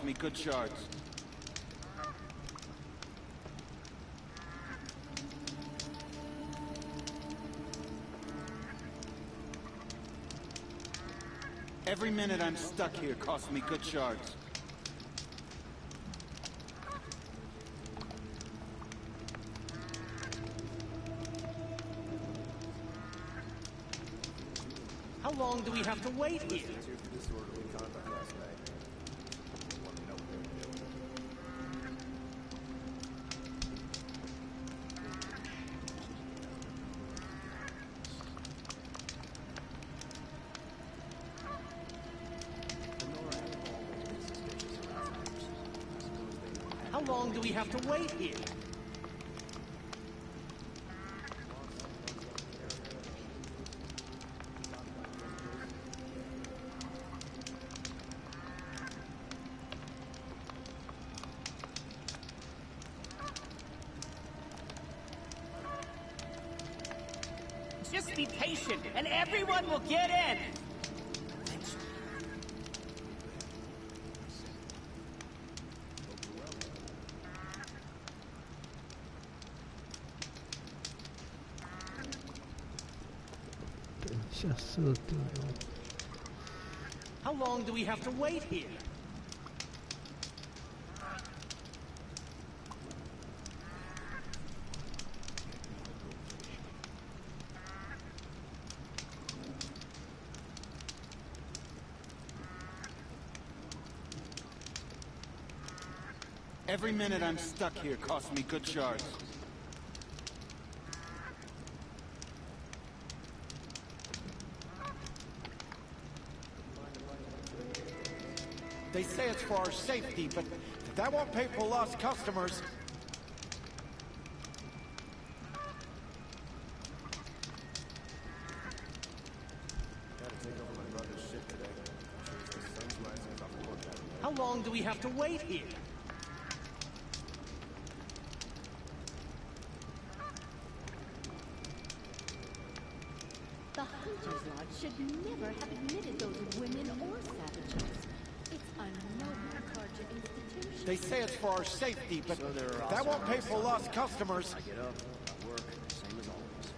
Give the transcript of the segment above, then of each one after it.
cost me good shards. Every minute I'm stuck here costs me good shards. How long do we have to wait here? How long do we have to wait here? Just be patient, and everyone will get in! 等一下设定哦。How long do we have to wait here? Every minute I'm stuck here costs me good shards. They say it's for our safety, but that won't pay for lost customers. How long do we have to wait here? The Hunter's Lodge should never have admitted those women or savages. It's a noble culture institution. They say it's for our safety, but that won't pay for lost customers. I get up, I work, same as always.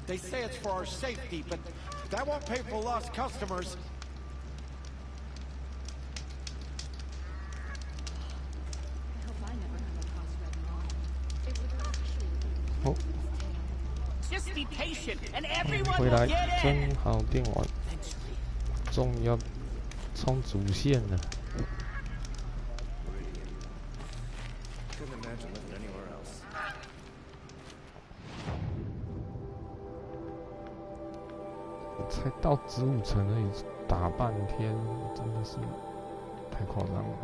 They say it's for our safety, but that won't pay for lost customers. I hope I never come across Red Maw. It would actually be 哦， Just be patient, and everyone 回 will 来 get in! 真好电玩，终于要冲主线了。 Couldn't imagine living anywhere else. 才到子午城而已，打半天，真的是太夸张了。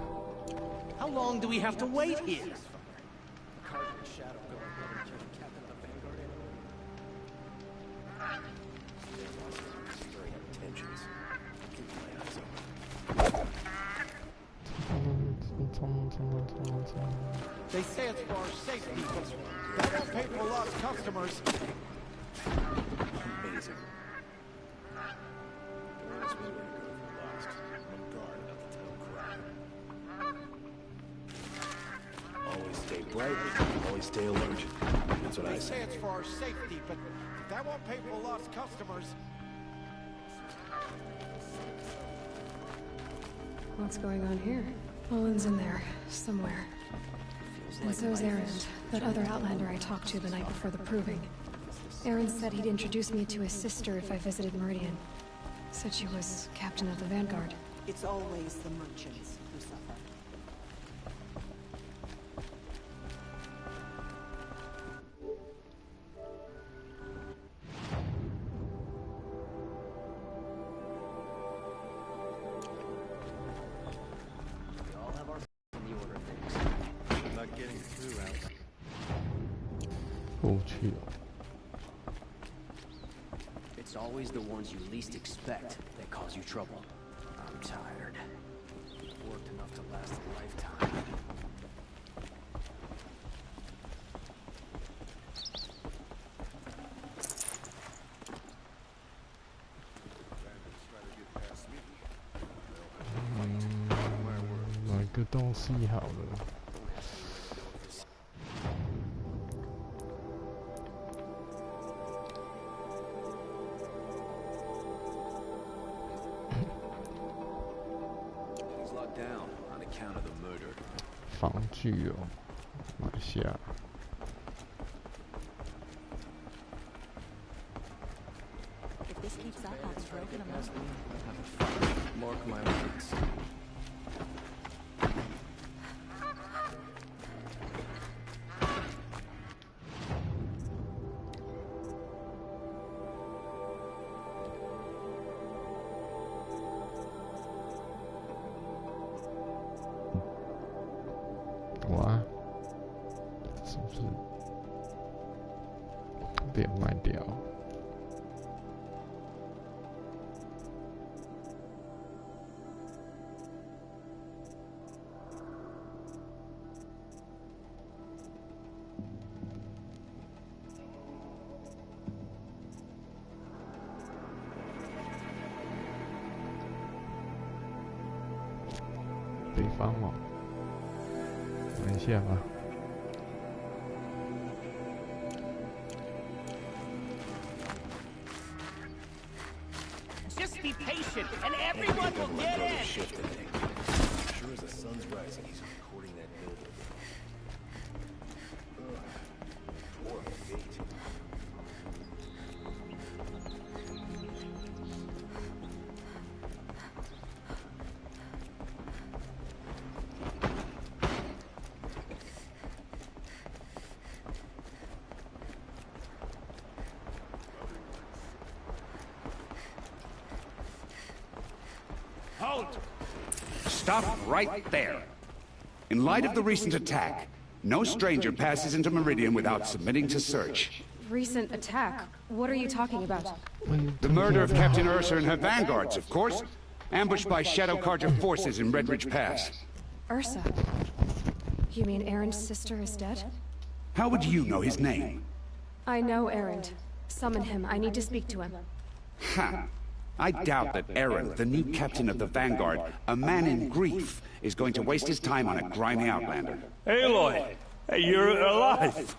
How long do we have to wait here? They say it's for our safety, but that won't pay for lost customers. Amazing. Where's we were to go if we're lost? On guard about the town cry. Always stay bright, always stay alert. That's what I They say. say it's for our safety, but that won't pay for lost customers. What's going on here? Owen's in there, somewhere. And so's Aaron, that other Outlander I talked to the night before the proving. Aaron said he'd introduce me to his sister if I visited Meridian. Said she was captain of the Vanguard. It's always the merchants who suffer. We all have our in the order of things. I'm not getting through out. 过去了。 It's always the ones you least expect that cause you trouble. I'm tired. Worked enough to last a lifetime. 东西好了。防具哦，买下。If this keeps up, I'll be broken a month. Mark my words.哇，是不是被卖掉？ 北方哦，玩一下吧。 Just be patient, and everyone will get in. Sure as the sun's rising, he's recording that building. Poor fate. Halt! Stop right there. In light of the recent attack, no stranger passes into Meridian without submitting to search. Recent attack? What are you talking about? The murder of Captain Ursa and her vanguards, of course. Ambushed by Shadow Carja forces in Red Ridge Pass. Ursa? You mean Aaron's sister is dead? How would you know his name? I know Aaron. Summon him. I need to speak to him. Ha! I doubt that Aaron, the new captain of the Vanguard, a man in grief, is going to waste his time on a grimy outlander. Aloy! Hey, you're alive!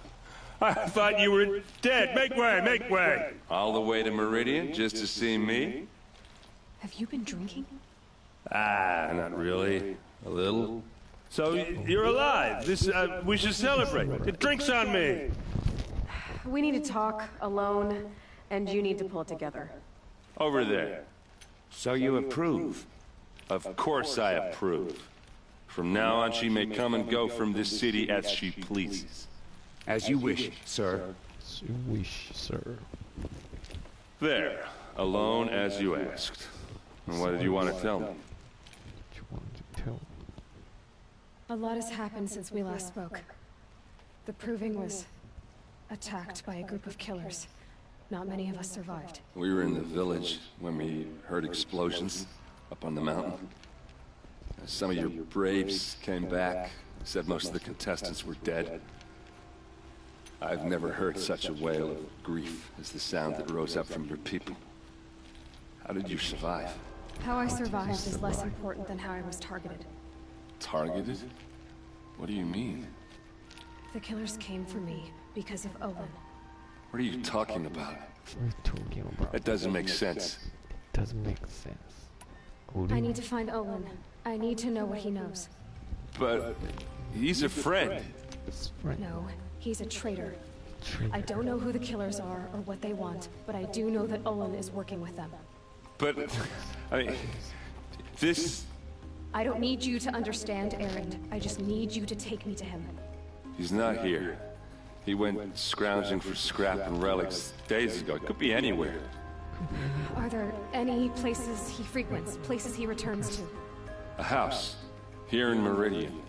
I thought you were dead. Make way, make way! All the way to Meridian just to see me? Have you been drinking? Ah, not really. A little. So, you're alive. We should celebrate. Drinks on me! We need to talk, alone, and you need to pull it together. Over there. So you approve? Of course I approve. From now on, she may come and go from this city as she pleases. As you wish, sir. As you wish, sir. There. Alone as you asked. And what did you want to tell me? What you wanted to tell me? A lot has happened since we last spoke. The Proving was attacked by a group of killers. Not many of us survived. We were in the village when we heard explosions up on the mountain. Some of your braves came back, said most of the contestants were dead. I've never heard such a wail of grief as the sound that rose up from your people. How did you survive? How I survived is less important than how I was targeted. Targeted? What do you mean? The killers came for me because of Owen. What are you talking about? What are you talking about? That doesn't make sense. Doesn't make sense. I need to find Owen. I need to know what he knows. But he's a friend. No, he's a traitor. I don't know who the killers are or what they want, but I do know that Owen is working with them. But, I mean, this... I don't need you to understand, Aaron. I just need you to take me to him. He's not here. He went scrounging for scrap and relics days ago. It could be anywhere. Are there any places he frequents, places he returns to? A house. Here in Meridian.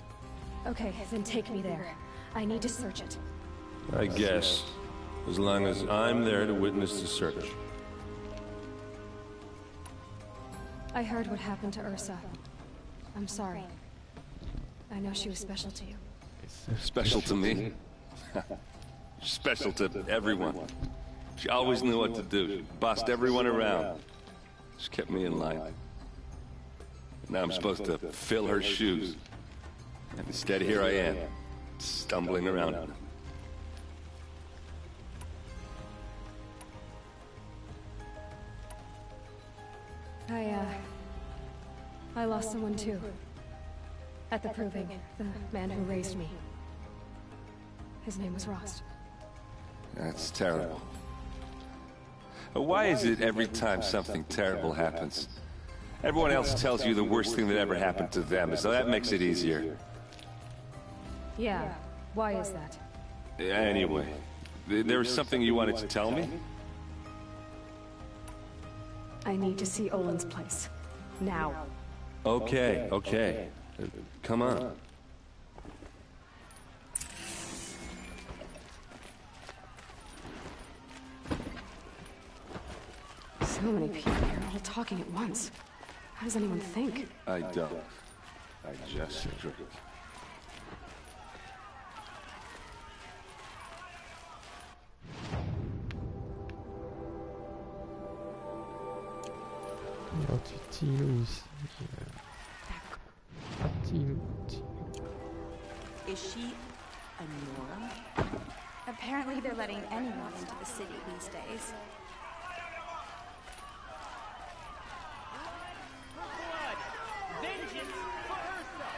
Okay, then take me there. I need to search it. I guess. As long as I'm there to witness the search. I heard what happened to Ursa. I'm sorry. I know she was special to you. Special to me? Special to everyone. She always knew what to do. Bossed everyone around. She kept me in line. Now I'm supposed to fill her shoes. And instead, here I am, stumbling around. I lost someone too. At the proving, the man who raised me. His name was Rost. That's terrible. Why is it every time something terrible happens, everyone else tells you the worst thing that ever happened to them, so that makes it easier? Yeah, why is that? Anyway, there was something you wanted to tell me? I need to see Olin's place. Now. Okay, okay. Come on. So many people here, all talking at once. How does anyone think? I don't. I just drink. Is she a Nora? Apparently they're letting anyone into the city these days. Vengeance for Ursa!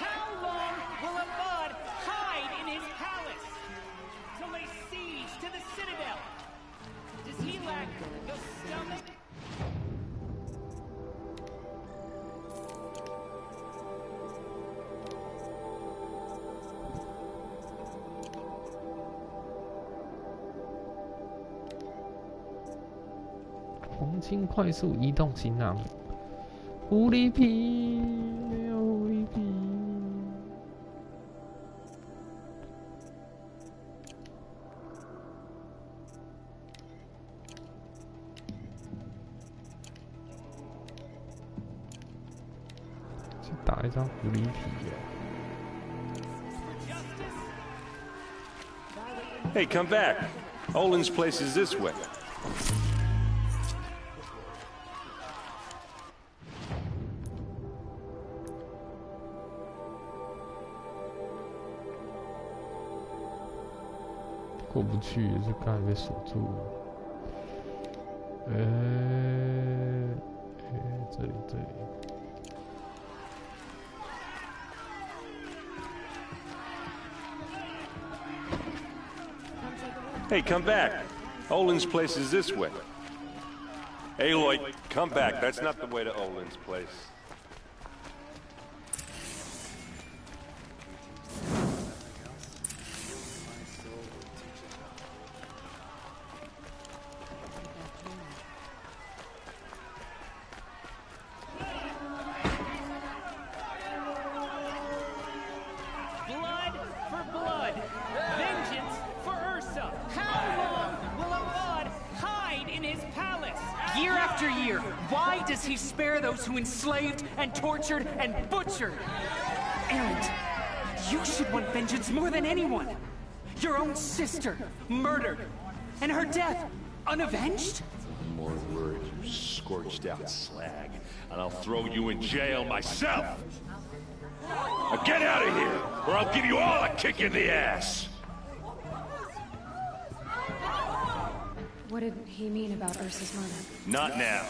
How long will Abad hide in his palace? To lay siege to the Citadel? Does he lack the stomach?黄金快速移动行囊，狐狸皮没有狐狸皮。去打一张狐狸皮哦。Hey, come back. Olin's place is this way.过不去，就刚才被锁住了。这里。Hey, come back. Olin's place is this way. Aloy, come back. That's not the way to Olin's place. Blood for blood! Vengeance for Ursa! How long will Abad hide in his palace? Year after year, why does he spare those who enslaved and tortured and butchered? Erend, you should want vengeance more than anyone. Your own sister, murdered, and her death, unavenged? More words, you scorched out slag, and I'll throw you in jail myself! Now get out of here, or I'll give you all a kick in the ass! What did he mean about Ursa's murder? Not now.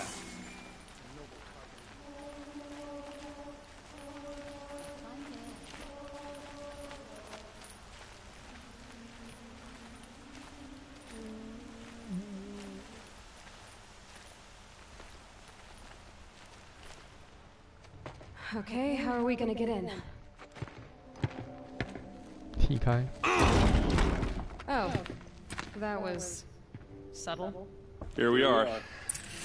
Okay, how are we gonna get in? 踢开。Oh, that was subtle. Here we are.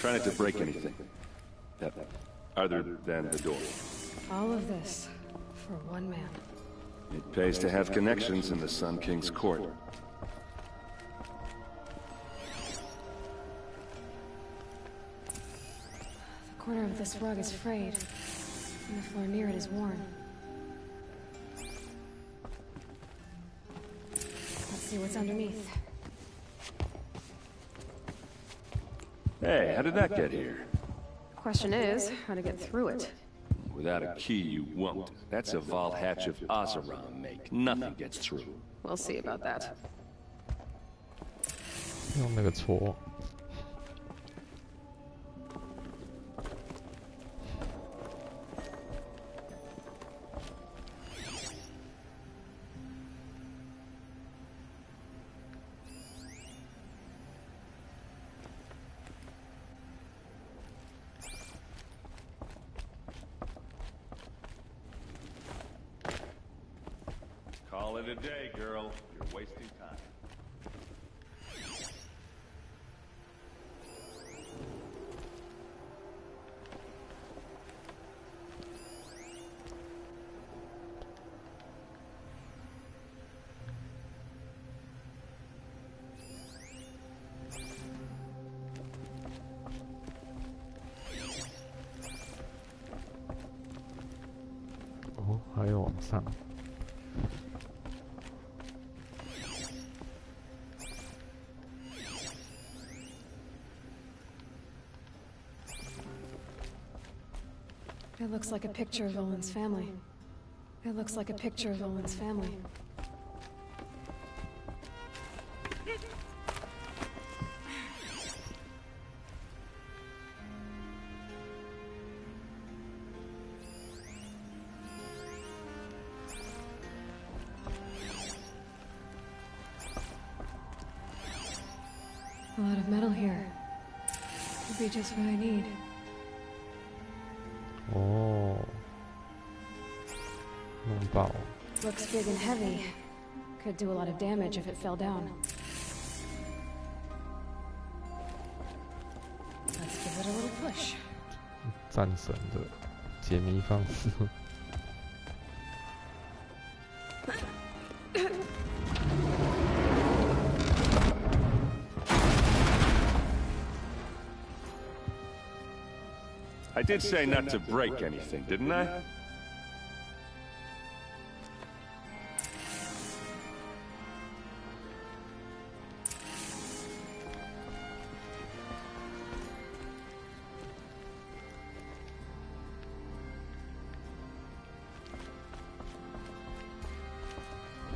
Try not to break anything. Other than the door. All of this for one man. It pays to have connections in the Sun King's court. The corner of this rug is frayed, and the floor near it is worn. Let's see what's underneath. Hey, how did that get here? Question is, how to get through it. Without a key, you won't. That's a vault hatch of Oseram make. Nothing gets through. We'll see about that. 用那个戳。Call it a day, girl. You're wasting time. Oh, 还有往上。It looks like a picture of Olin's family. It looks like a picture of Olin's family. A lot of metal here. Could be just what I need. Oh. 弄爆。 Looks big and heavy. Could do a lot of damage if it fell down. Let's give it a little push. 战神的解谜方式。I did say not to break anything, didn't I? "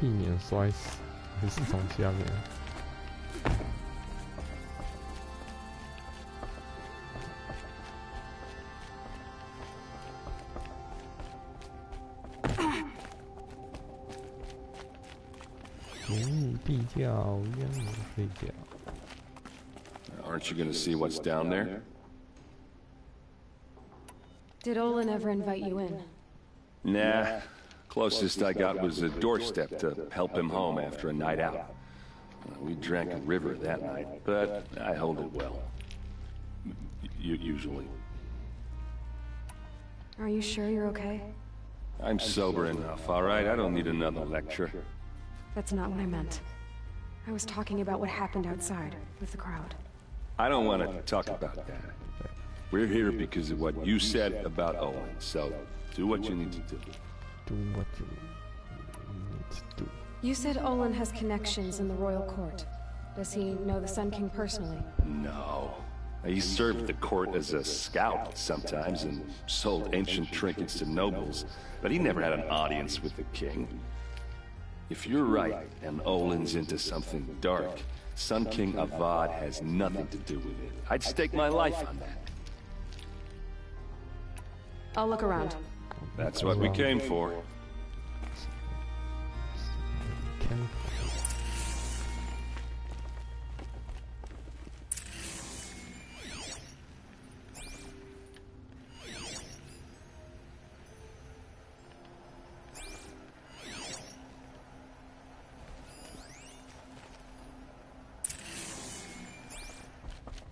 避免摔死，还是从下面。地窖，让我睡觉。Aren't you gonna see what's down there? Did Olin ever invite you in? Nah. Closest I got was a doorstep to help him home after a night out. We drank a river that night, but I hold it well. Usually. Are you sure you're okay? I'm sober enough, all right? I don't need another lecture. That's not what I meant. I was talking about what happened outside with the crowd. I don't want to talk about that. We're here because of what you said about Owen, so do what you need to do. Do what you need to do. You said Olin has connections in the royal court. Does he know the Sun King personally? No. He served the court as a scout sometimes and sold ancient trinkets to nobles, but he never had an audience with the king. If you're right, and Olin's into something dark, Sun King Avad has nothing to do with it. I'd stake my life on that. I'll look around. That's what we came for.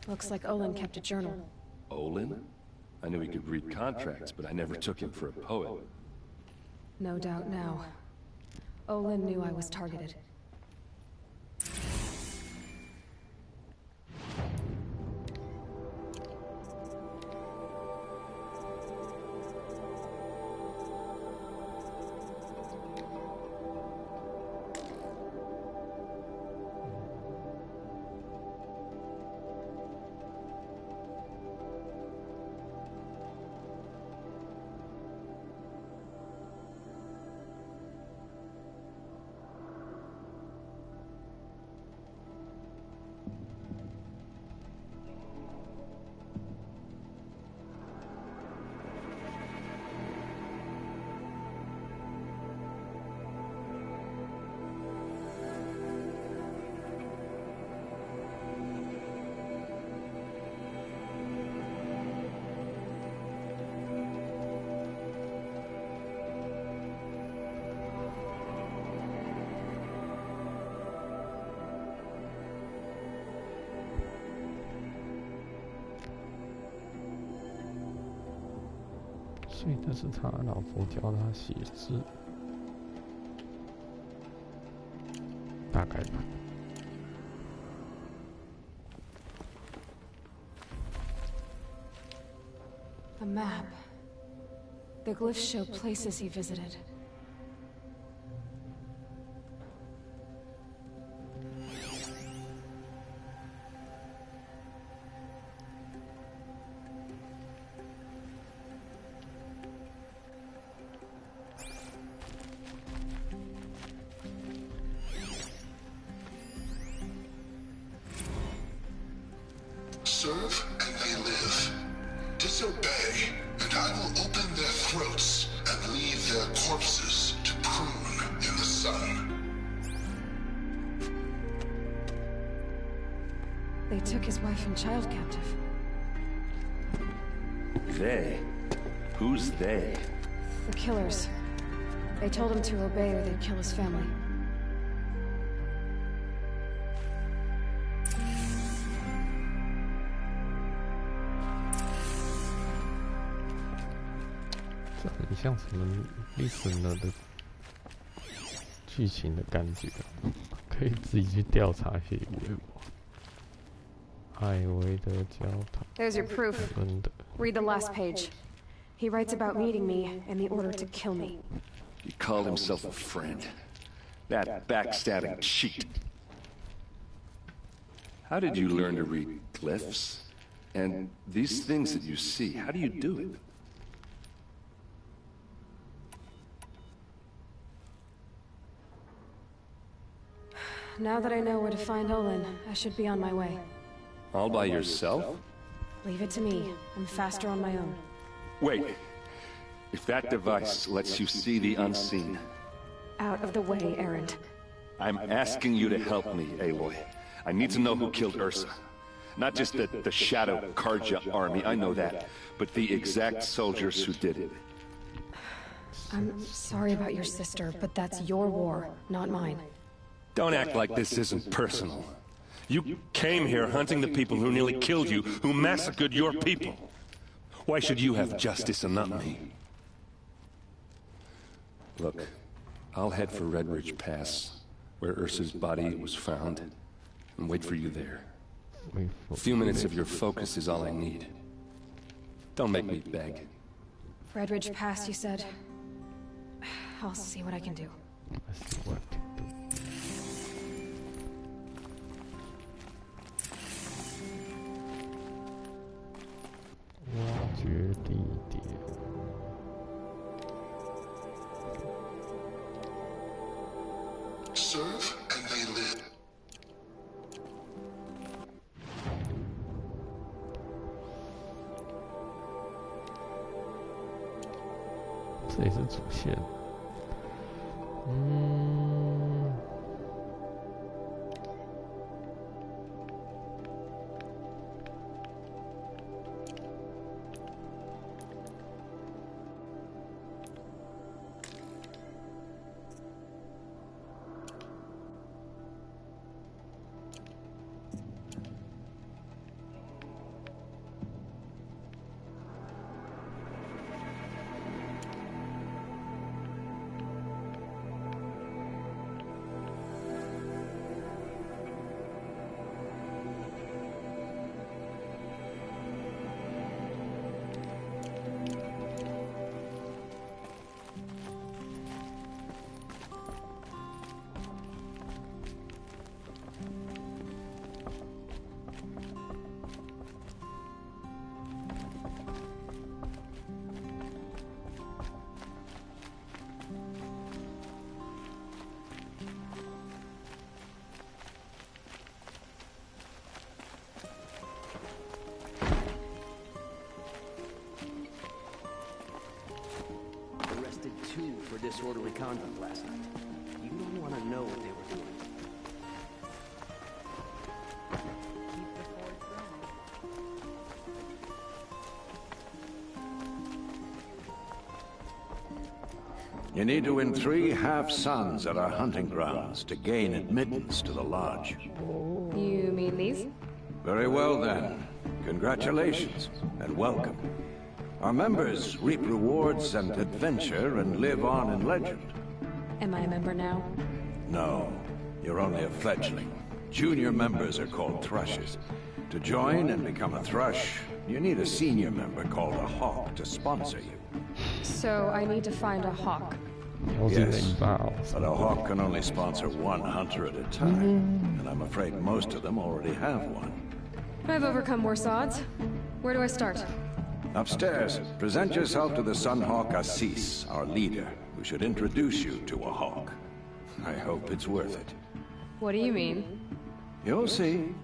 Looks like Olin kept a journal. Olin? I knew he could read contracts, but I never took him for a poet. No doubt now. Olin knew I was targeted. 所以这是他老婆教他写字，大概吧。A map. The glyphs show places he visited. Serve and they live. Disobey, and I will open their throats and leave their corpses to prune in the sun. They took his wife and child captive. They? Who's they? The killers. They told him to obey or they'd kill his family.这很像什么 listener 的剧情的感觉，可以自己去调查一些微博。艾维的教堂。There's your proof. 真的。Read the last page. He writes about meeting me and the order to kill me. He called himself a friend. That backstabbing cheat. How did you learn to read glyphs? And these things that you see, how do you do it? Now that I know where to find Olin, I should be on my way. All by yourself? Leave it to me. I'm faster on my own. Wait. If that device lets you see the unseen... Out of the way, Erend. I'm asking you to help me, Aloy. I need to know who killed Ursa. Not just the Shadow Karja army, I know that, but the exact soldiers who did it. I'm sorry about your sister, but that's your war, not mine. Don't act like this isn't personal. You came here hunting the people who nearly killed you, who massacred your people. Why should you have justice and not me? Look, I'll head for Red Ridge Pass, where Ursa's body was found, and wait for you there. A few minutes of your focus is all I need. Don't make me beg. Red Ridge Pass, you said? I'll see what I can do. I see what I can do. 挖掘地点。Serve and they live. 这也是主线。For disorderly conduct last night. You don't want to know what they were doing. Keep the fort burning. You need to win 3 half-suns at our hunting grounds to gain admittance to the lodge. You mean these? Very well then. Congratulations, and welcome. Our members reap rewards and adventure and live on in legend. Am I a member now? No, you're only a fledgling. Junior members are called thrushes. To join and become a thrush, you need a senior member called a hawk to sponsor you. So I need to find a hawk. Yes, but a hawk can only sponsor one hunter at a time, and I'm afraid most of them already have one. I've overcome worse odds. Where do I start? Upstairs, present yourself to the Sunhawk Assis, our leader, who should introduce you to a hawk. I hope it's worth it. What do you mean? You'll see.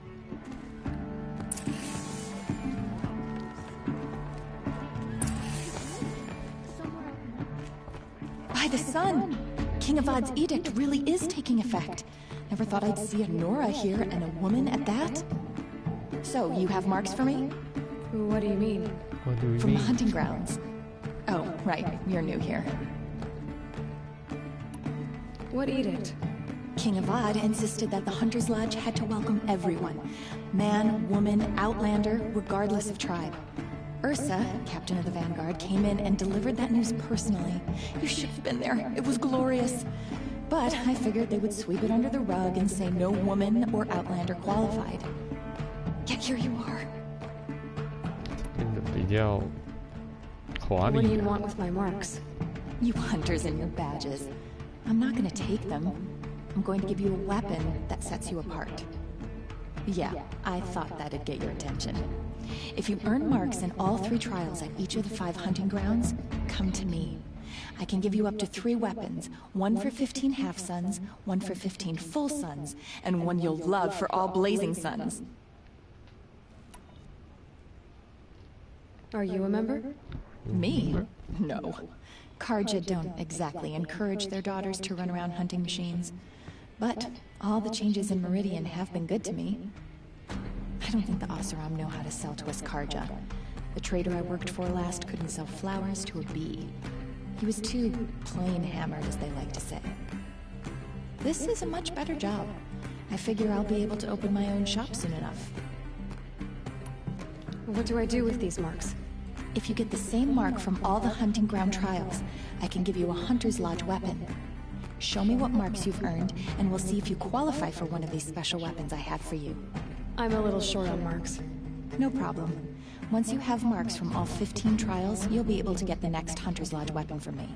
By the sun! King Avad's edict really is taking effect. Never thought I'd see a Nora here and a woman at that. So, you have marks for me? What do you mean? What do you From mean? the hunting grounds. Oh, right. You're new here. What edict? King Avad insisted that the Hunter's Lodge had to welcome everyone. Man, woman, outlander, regardless of tribe. Ursa, captain of the Vanguard, came in and delivered that news personally. You should have been there. It was glorious. But I figured they would sweep it under the rug and say no woman or outlander qualified. Yet here you are. What do you want with my marks? You hunters and your badges. I'm not going to take them. I'm going to give you a weapon that sets you apart. Yeah, I thought that'd get your attention. If you earn marks in all 3 trials at each of the 5 hunting grounds, come to me. I can give you up to 3 weapons, one for 15 half-suns, one for 15 full suns, and one you'll love for all blazing suns. Are you a member? Me? No. Karja don't exactly encourage their daughters to run around hunting machines. But all the changes in Meridian have been good to me. I don't think the Oseram know how to sell to us Karja. The trader I worked for last couldn't sell flowers to a bee. He was too plain hammered, as they like to say. This is a much better job. I figure I'll be able to open my own shop soon enough. What do I do with these marks? If you get the same mark from all the hunting ground trials, I can give you a Hunter's Lodge weapon. Show me what marks you've earned, and we'll see if you qualify for one of these special weapons I have for you. I'm a little short on marks. No problem. Once you have marks from all 15 trials, you'll be able to get the next Hunter's Lodge weapon from me.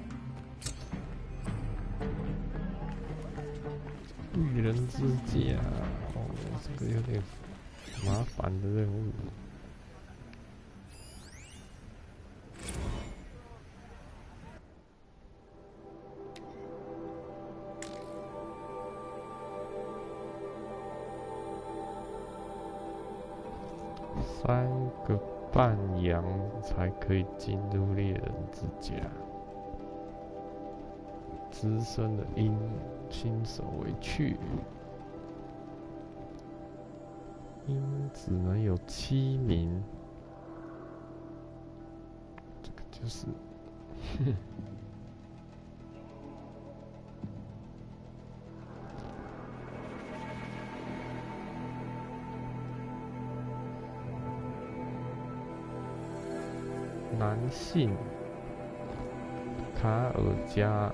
愚人之家，哦，这个有点麻烦的任务。3个半羊才可以进入猎人之家。资深的鹰，新手为去。鹰只能有7名，这个就是，男性，卡尔加。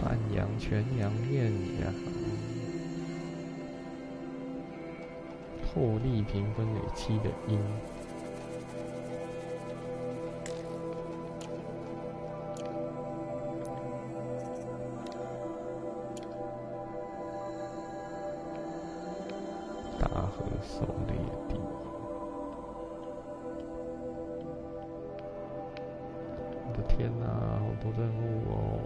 半羊、全羊、面羊，获利评分为7的鹰。大河狩猎地，我的天哪，好多任务哦！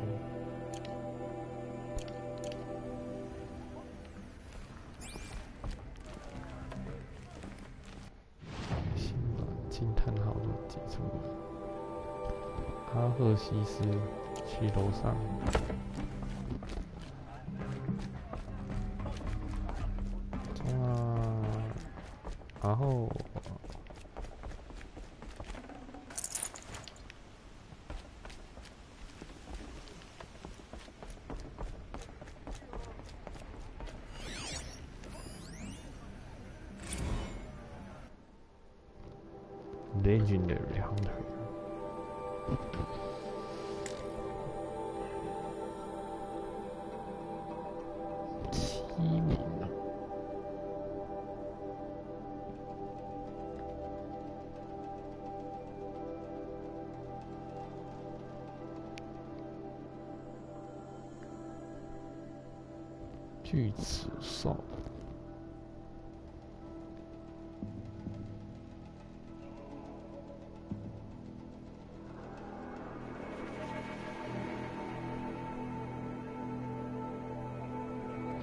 惊叹号的几处，阿赫西斯去楼上。冲啊！然后。Legendary Hunter 7名了，巨齿兽。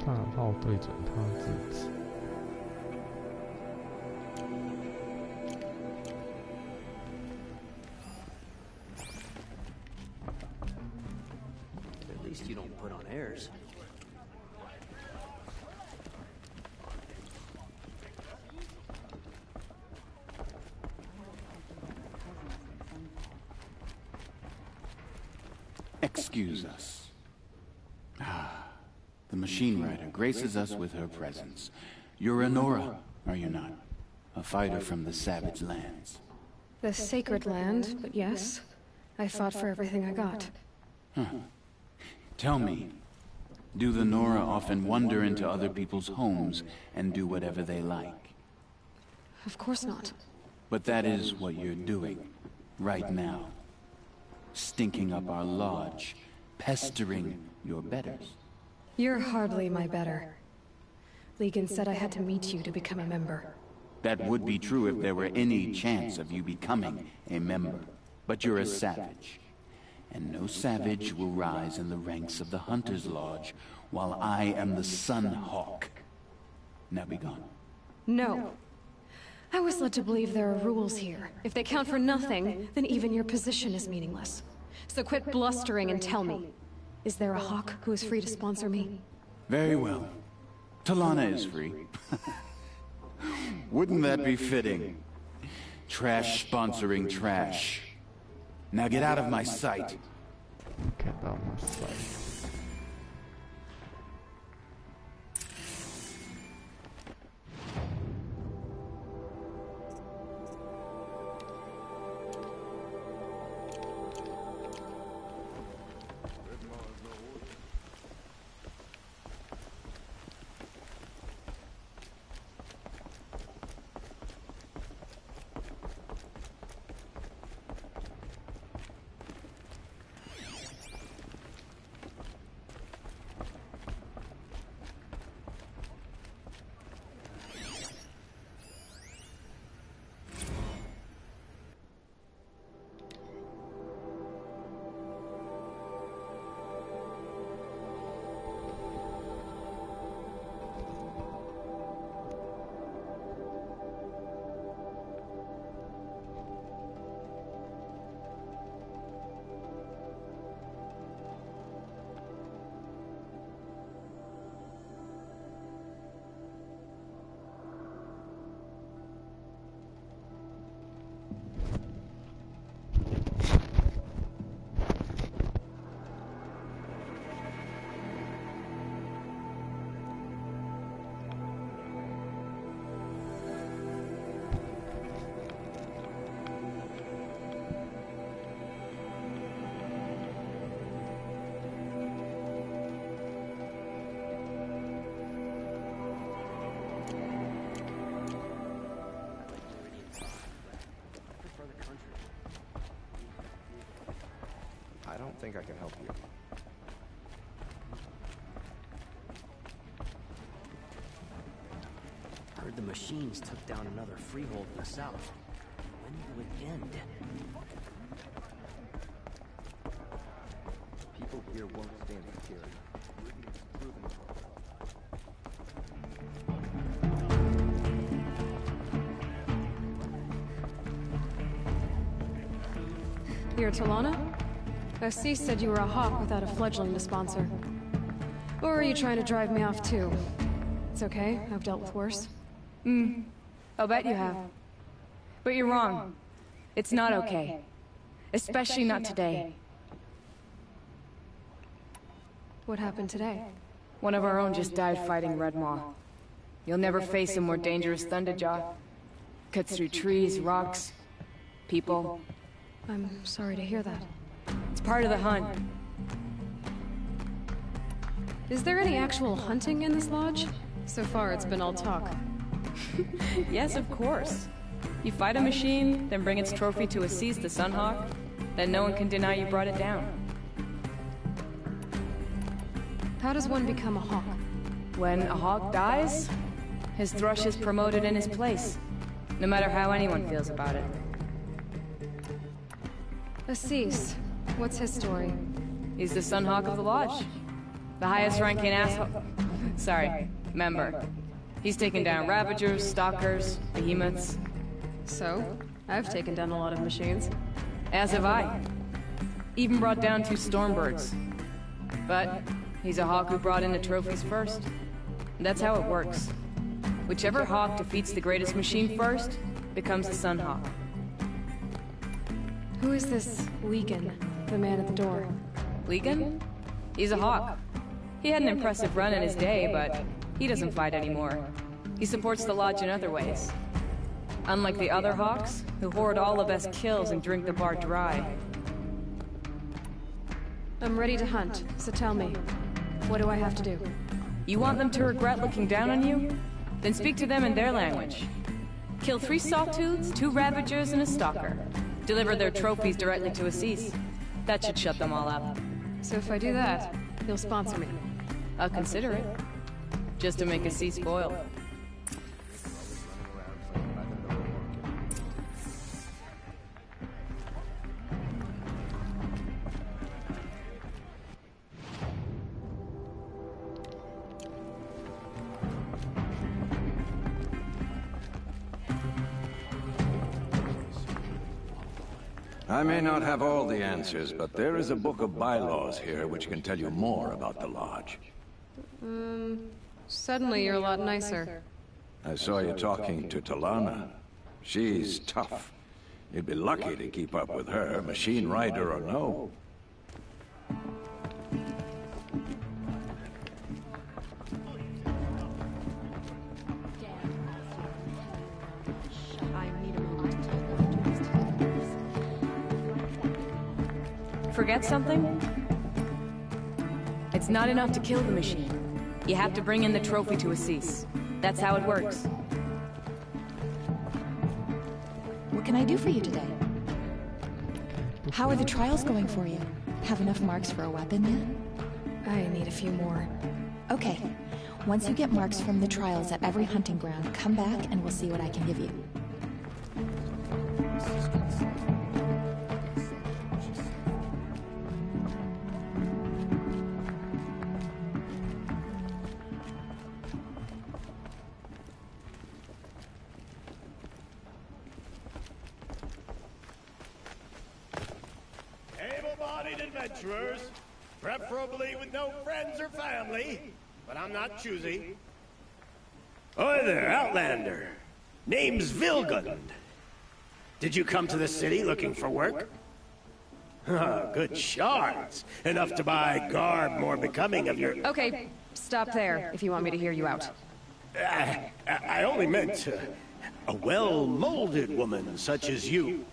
大炮对准他自己。At least you don't put on airs. Excuse us. The machine rider graces us with her presence. You're Nora, are you not? A fighter from the savage lands. The sacred land, but yes. I fought for everything I got. Huh. Tell me, do the Nora often wander into other people's homes and do whatever they like? Of course not. But that is what you're doing, right now. Stinking up our lodge, pestering your betters. You're hardly my better. Legan said I had to meet you to become a member. That would be true if there were any chance of you becoming a member. But you're a savage. And no savage will rise in the ranks of the Hunter's Lodge while I am the Sun Hawk. Now be gone. No. I was led to believe there are rules here. If they count for nothing, then even your position is meaningless. So quit blustering and tell me. Is there a hawk who is free to sponsor me? Very well. Talana is free. Wouldn't that be fitting? Trash sponsoring trash. Now get out of my sight. Get out of my sight. I don't think I can help you. Heard the machines took down another freehold in the south. When will it end? People here won't stand security. You're Talana? Assis said you were a hawk without a fledgling to sponsor. Or are you trying to drive me off too? It's okay, I've dealt with worse. I'll bet you have. But you're wrong. It's not okay. Especially not today. What happened today? One of our own just died fighting Red Maw. You'll never face a more dangerous Thunderjaw. Cuts through trees, rocks, people. I'm sorry to hear that. It's part of the hunt. Is there any actual hunting in this lodge? So far, it's been all talk. Yes, of course. You fight a machine, then bring its trophy to Assis the Sunhawk, then no one can deny you brought it down. How does one become a hawk? When a hawk dies, his thrush is promoted in his place, no matter how anyone feels about it. Assis, what's his story? He's the Sunhawk of the Lodge. The highest ranking member. He's taken down Ravagers, Stalkers, Behemoths. So, I've taken down a lot of machines. As have I. Even brought down 2 Stormbirds. But he's a hawk who brought in the trophies first. That's how it works. Whichever hawk defeats the greatest machine first, becomes the Sunhawk. Who is this Legan, the man at the door? Legan? He's a hawk. He had an impressive run in his day, but he doesn't fight anymore. He supports the Lodge in other ways. Unlike the other hawks, who hoard all the best kills and drink the bar dry. I'm ready to hunt, so tell me, what do I have to do? You want them to regret looking down on you? Then speak to them in their language. Kill 3 Sawtooths, 2 Ravagers, and a Stalker. Deliver their trophies directly to Assis. That should shut them all up. So if I do that, you'll sponsor me? I'll consider it. Just to make Assis spoiled. I may not have all the answers, but there is a book of bylaws here which can tell you more about the Lodge. Suddenly you're a lot nicer. I saw you talking to Talana. She's tough. You'd be lucky to keep up with her, machine rider or no. Forget something? It's not enough to kill the machine. You have to bring in the trophy to Assis. That's how it works. What can I do for you today? How are the trials going for you? Have enough marks for a weapon yet? I need a few more. Okay. Once you get marks from the trials at every hunting ground, come back and we'll see what I can give you. Able-bodied adventurers, preferably with no friends or family, but I'm not choosy. Oi there, Outlander. Name's Vilgund. Did you come to the city looking for work? Good shards. Enough to buy garb more becoming of your... Okay, stop there, if you want me to hear you out. I only meant a well-molded woman such as you.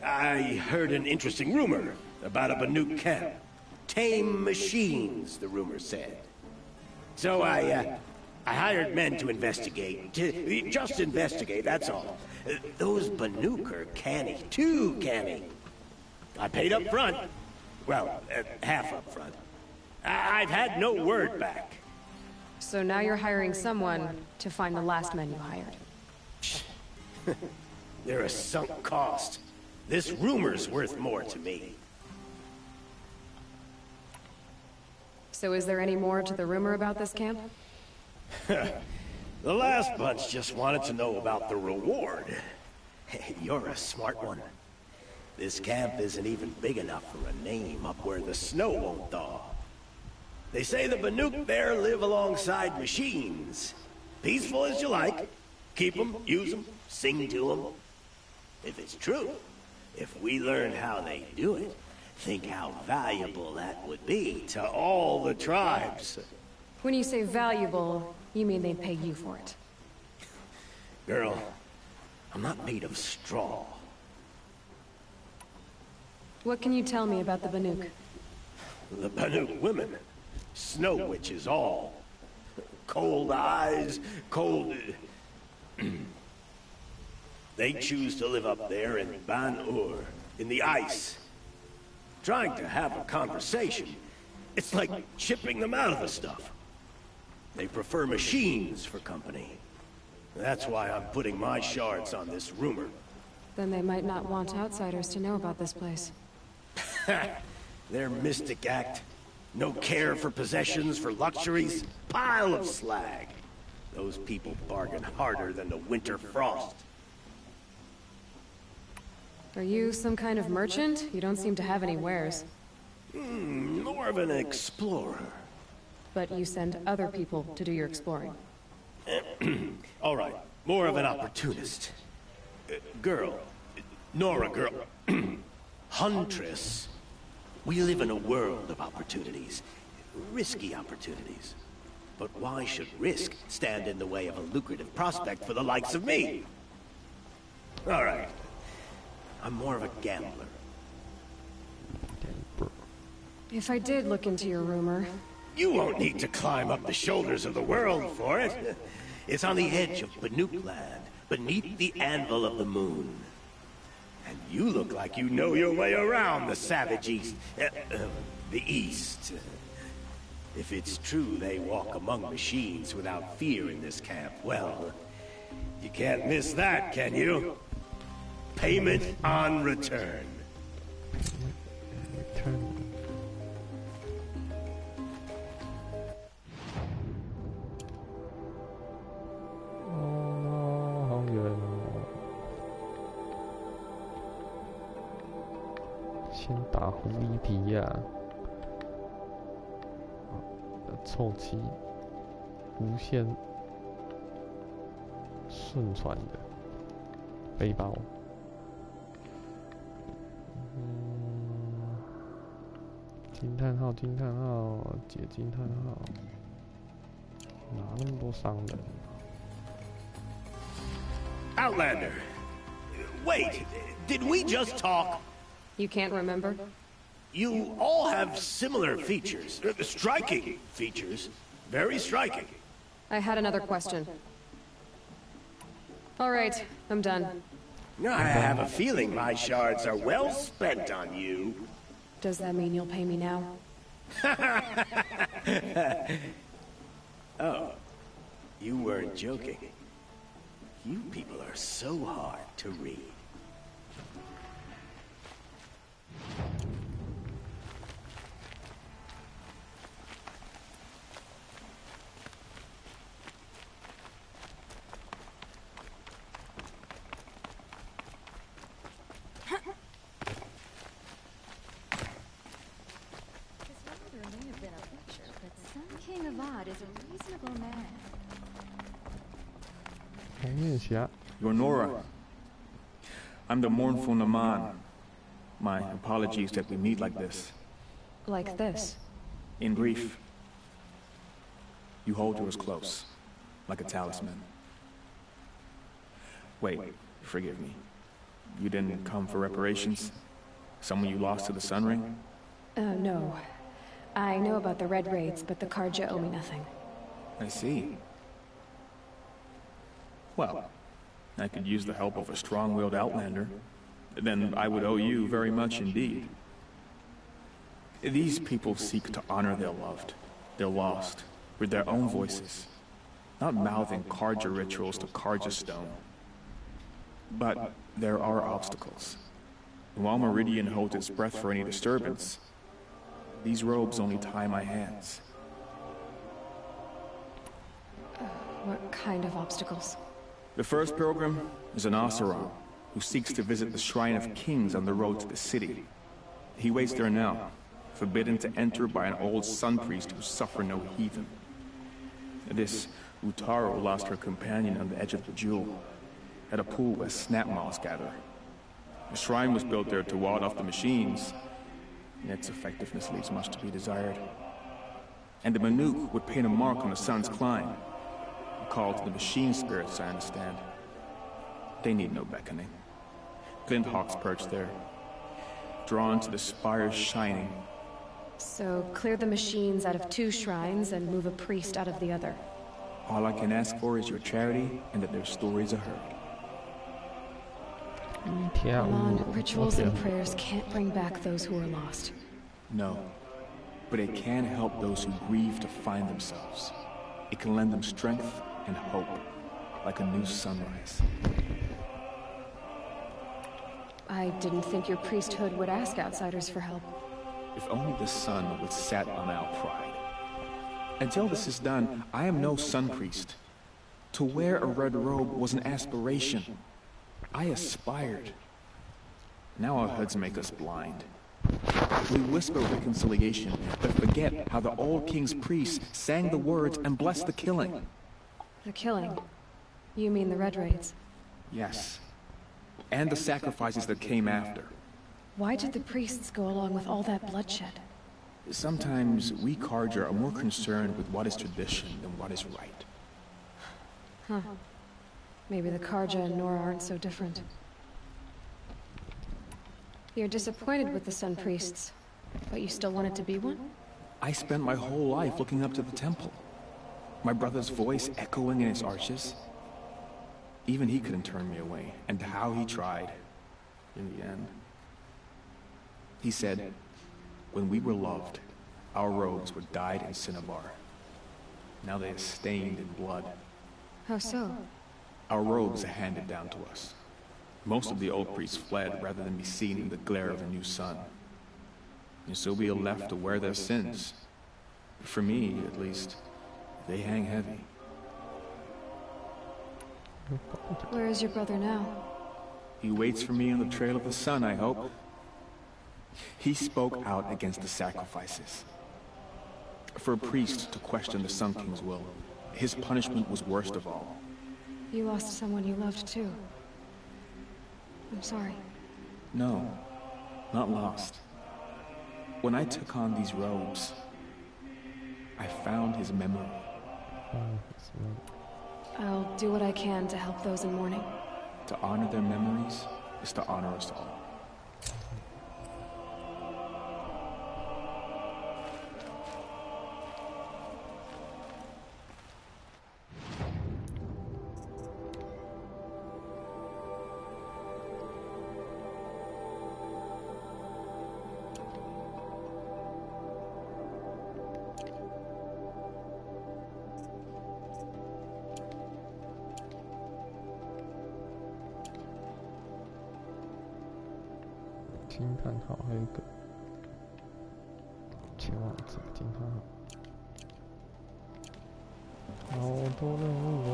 I heard an interesting rumor about a Banuk camp. Tame machines, the rumor said. So I hired men to investigate. Just investigate, that's all. Those Banuk are canny, too canny. I paid up front. Well, half up front. I've had no word back. So now you're hiring someone to find the last men you hired. They're a sunk cost. This rumor's worth more to me. So is there any more to the rumor about this camp? The last bunch just wanted to know about the reward. You're a smart one. This camp isn't even big enough for a name up where the snow won't thaw. They say the Banuk there live alongside machines. Peaceful as you like. Keep them, use them, sing to them. If it's true, if we learned how they do it, think how valuable that would be to all the tribes. When you say valuable, you mean they'd pay you for it. Girl, I'm not made of straw. What can you tell me about the Banuk? The Banuk women. Snow witches all. Cold eyes, cold... They choose to live up there in Ban-Ur, in the ice. Trying to have a conversation, it's like chipping them out of the stuff. They prefer machines for company. That's why I'm putting my shards on this rumor. Then they might not want outsiders to know about this place. Their mystic act. No care for possessions, for luxuries. Pile of slag. Those people bargain harder than the winter frost. Are you some kind of merchant? You don't seem to have any wares. More of an explorer. But you send other people to do your exploring. All right, more of an opportunist. Girl. Nora, girl. Huntress. We live in a world of opportunities. Risky opportunities. But why should risk stand in the way of a lucrative prospect for the likes of me? All right. I'm more of a gambler. If I did look into your rumor... You won't need to climb up the shoulders of the world for it. It's on the edge of Banuk land, beneath the anvil of the moon. And you look like you know your way around the savage east. The east. If it's true they walk among machines without fear in this camp, well, you can't miss that, can you? Payment on return.哦，好远哦。先打狐狸皮呀，凑齐无限顺传的背包。惊叹号，惊叹号，解惊叹号，哪那么多商人？ Outlander! Wait, did we just talk? You can't remember? You all have similar features. Striking features. Very striking. I had another question. All right, I'm done. I have a feeling my shards are well spent on you. Does that mean you'll pay me now? Oh, you weren't joking. You people are so hard to read. You're Nora. I'm the mournful Naman. My apologies that we meet like this. Like this? In brief, you hold yours close, like a talisman. Wait, forgive me. You didn't come for reparations? Someone you lost to the Sun Ring? No. I know about the Red Raids, but the Karja owe me nothing. I see. Well, I could use the help of a strong-willed outlander. Then I would owe you very much indeed. These people seek to honor their loved, their lost, with their own voices, not mouthing Karja rituals to Karja stone. But there are obstacles. And while Meridian holds its breath for any disturbance, these robes only tie my hands. What kind of obstacles? The first pilgrim is an Oseram, who seeks to visit the Shrine of Kings on the road to the city. He waits there now, forbidden to enter by an old sun priest who suffer no heathen. This Utaro lost her companion on the edge of the jewel, at a pool where snap moths gather. The shrine was built there to ward off the machines, and its effectiveness leaves much to be desired. And the Manuk would paint a mark on the sun's climb, a call to the machine spirits, I understand. They need no beckoning. Glint hawks perch there, drawn to the spire's shining. So, clear the machines out of 2 shrines and move a priest out of the other. All I can ask for is your charity and that their stories are heard. Alon, rituals and prayers can't bring back those who are lost. No, but it can help those who grieve to find themselves. It can lend them strength and hope, like a new sunrise. I didn't think your priesthood would ask outsiders for help. If only the sun would set on our pride. Until this is done, I am no sun priest. To wear a red robe was an aspiration. I aspired. Now our hoods make us blind. We whisper reconciliation, but forget how the old king's priests sang the words and blessed the killing. The killing? You mean the Red Raids? Yes. And the sacrifices that came after. Why did the priests go along with all that bloodshed? Sometimes we Karja are more concerned with what is tradition than what is right. Huh. Maybe the Karja and Nora aren't so different. You're disappointed with the Sun Priests, but you still wanted to be one? I spent my whole life looking up to the temple. My brother's voice echoing in its arches. Even he couldn't turn me away, and how he tried, in the end. He said, when we were loved, our robes were dyed in cinnabar. Now they are stained in blood. How so? Our robes are handed down to us. Most of the old priests fled rather than be seen in the glare of a new sun. And so we are left to wear their sins. For me, at least, they hang heavy. Where is your brother now? He waits for me on the trail of the sun, I hope. He spoke out against the sacrifices. For a priest to question the Sun King's will, his punishment was worst of all. You lost someone you loved too. I'm sorry. No, not lost. When I took on these robes, I found his memory. I'll do what I can to help those in mourning. To honor their memories is to honor us all.惊叹号，还有一个前往这个惊叹号，好多任务哦。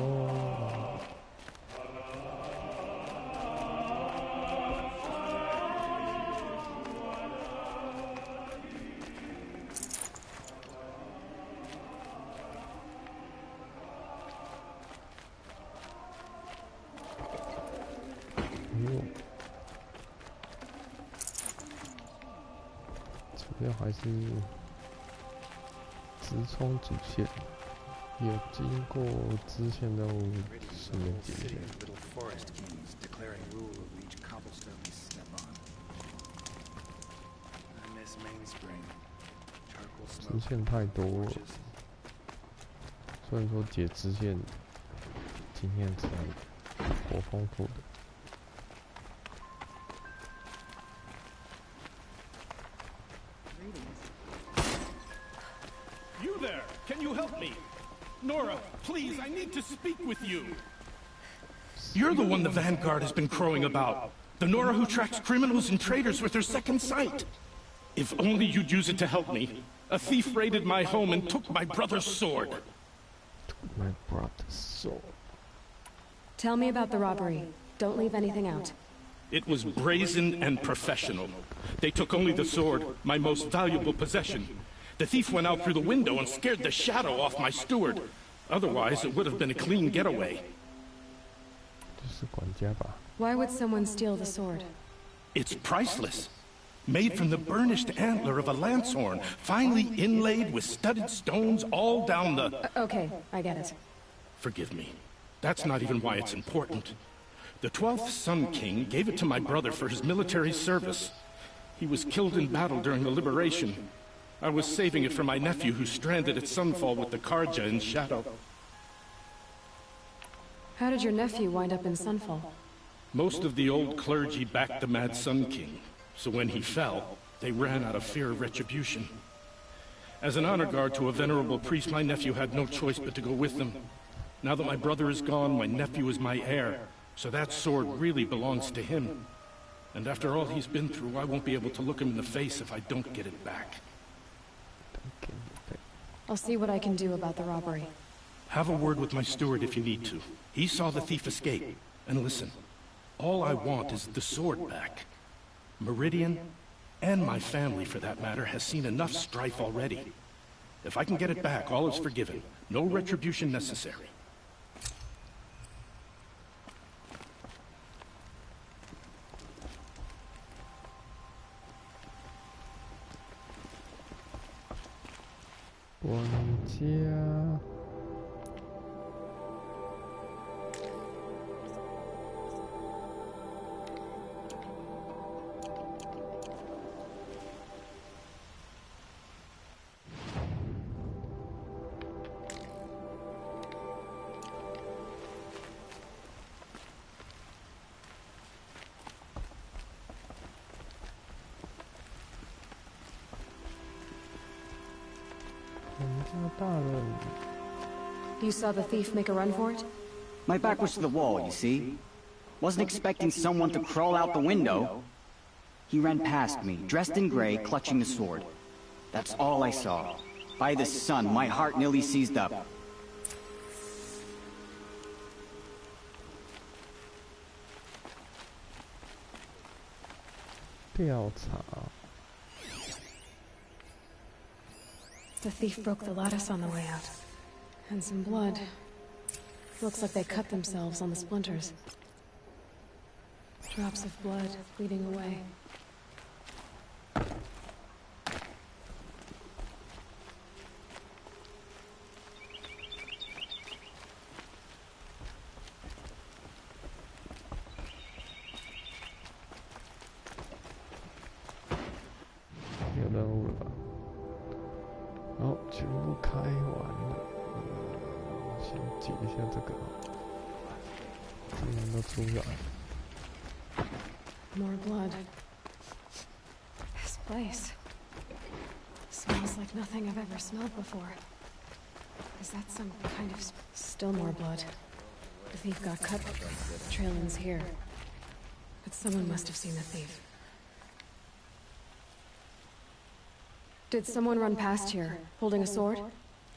主要还是直冲主线，有经过支线任务顺便解决。支线太多了，虽然说解支线经验值颇丰富的。Can you help me? Nora, please, I need to speak with you. You're the one the Vanguard has been crowing about. The Nora who tracks criminals and traitors with her second sight. If only you'd use it to help me. A thief raided my home and took my brother's sword. My brother's sword. Tell me about the robbery. Don't leave anything out. It was brazen and professional. They took only the sword, my most valuable possession. The thief went out through the window and scared the shadow off my steward. Otherwise, it would have been a clean getaway. Why would someone steal the sword? It's priceless. Made from the burnished antler of a lancehorn, finely inlaid with studded stones all down the... Okay, I get it. Forgive me. That's not even why it's important. The 12th Sun King gave it to my brother for his military service. He was killed in battle during the liberation. I was saving it for my nephew who's stranded at Sunfall with the Karja in Shadow. How did your nephew wind up in Sunfall? Most of the old clergy backed the Mad Sun King, so when he fell, they ran out of fear of retribution. As an honor guard to a venerable priest, my nephew had no choice but to go with them. Now that my brother is gone, my nephew is my heir, so that sword really belongs to him. And after all he's been through, I won't be able to look him in the face if I don't get it back. I'll see what I can do about the robbery. Have a word with my steward if you need to. He saw the thief escape. And listen, all I want is the sword back. Meridian, and my family for that matter, has seen enough strife already. If I can get it back, all is forgiven. No retribution necessary. You saw the thief make a run for it? My back was to the wall, you see? Wasn't expecting someone to crawl out the window. He ran past me, dressed in gray, clutching the sword. That's all I saw. By the sun, my heart nearly seized up. The thief broke the lattice on the way out. And some blood. Looks like they cut themselves on the splinters. Drops of blood bleeding away. More blood. This place smells like nothing I've ever smelled before. Is that some kind of... Still more blood. The thief got cut. The trail ends here. But someone must have seen the thief. Did someone run past here, holding a sword?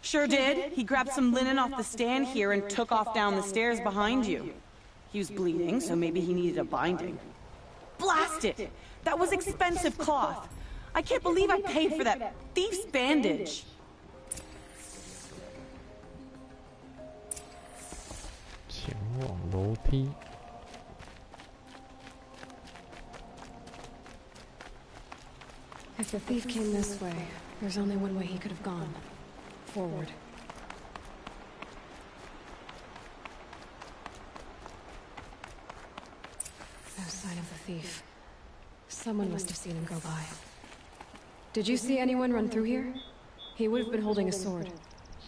Sure did. He grabbed some linen off the stand here and took off down the stairs behind you. He was bleeding, so maybe he needed a binding. Blast it! That was expensive cloth. I can't believe I paid for that thief's bandage. If the thief came this way, there's only one way he could have gone. Forward. No sign of the thief. Someone must have seen him go by. Did you see anyone run through here? He would have been holding a sword.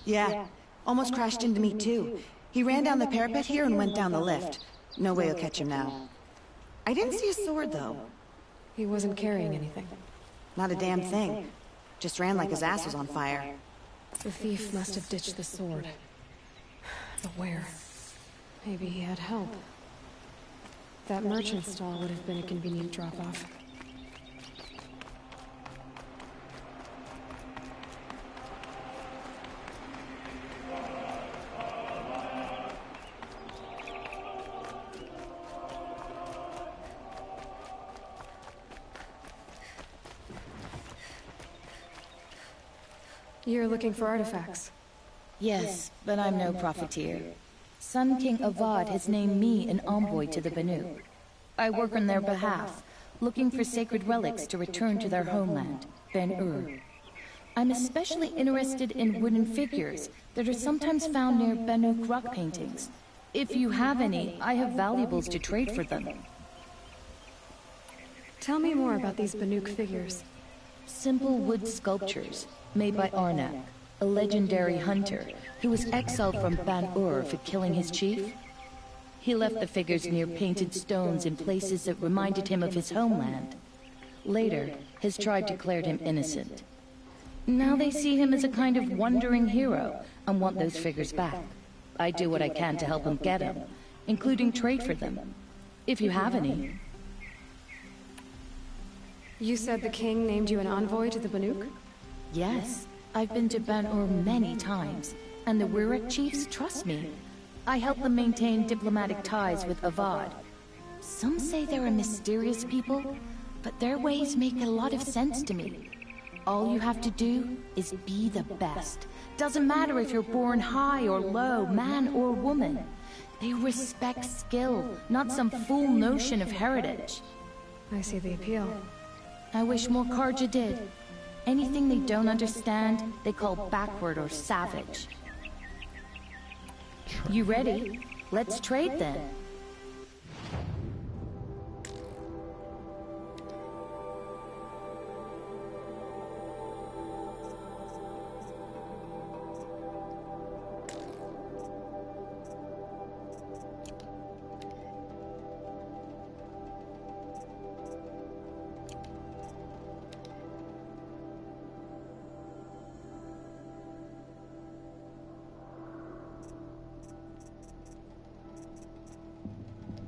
Yeah. Almost crashed into me too. He ran down the parapet here and went down the lift. No way I'll catch him now. I didn't see a sword though. He wasn't carrying anything. Not a damn thing. Just ran like his ass was on fire. The thief must have ditched the sword. But where? Maybe he had help. That merchant stall would have been a convenient drop-off. You're looking for artifacts. Yes, but I'm no profiteer. Sun King Avad has named me an envoy to the Banu. I work on their behalf, looking for sacred relics to return to their homeland, Ben-Ur. I'm especially interested in wooden figures that are sometimes found near Banuk rock paintings. If you have any, I have valuables to trade for them. Tell me more about these Banuk figures. Simple wood sculptures made by Arnak, a legendary hunter who was exiled from Ban-Ur for killing his chief. He left the figures near painted stones in places that reminded him of his homeland. Later, his tribe declared him innocent. Now they see him as a kind of wandering hero and want those figures back. I do what I can to help him get them, including trade for them, if you have any. You said the king named you an envoy to the Banuk? Yes, I've been to Ban-Ur many times, and the Wirek chiefs trust me. I help them maintain diplomatic ties with Avad. Some say they're a mysterious people, but their ways make a lot of sense to me. All you have to do is be the best. Doesn't matter if you're born high or low, man or woman. They respect skill, not some fool notion of heritage. I see the appeal. I wish more Karja did. Anything they don't understand, they call backward or savage. You ready? Let's trade then.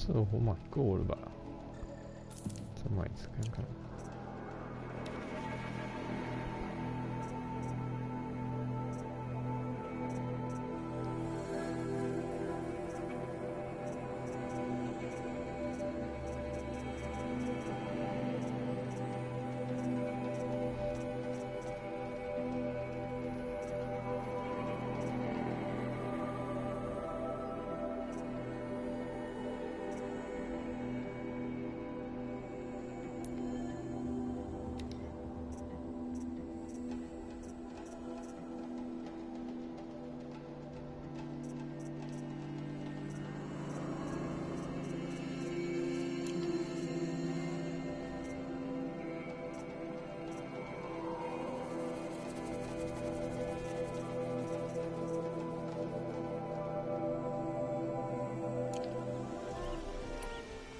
这我买过了吧？再买一次看看。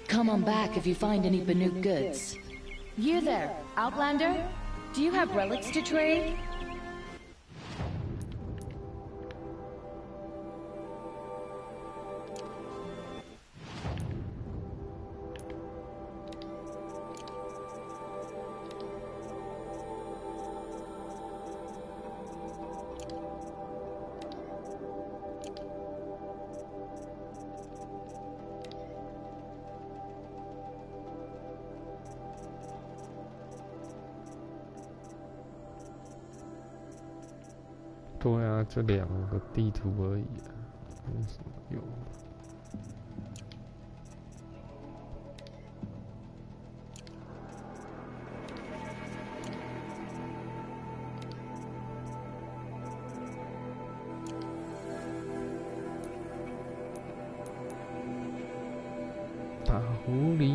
Come on back if you find any Banuk goods. You there, Outlander? Do you have relics to trade?对啊，就2个地图而已啊，有什么用？大狐狸。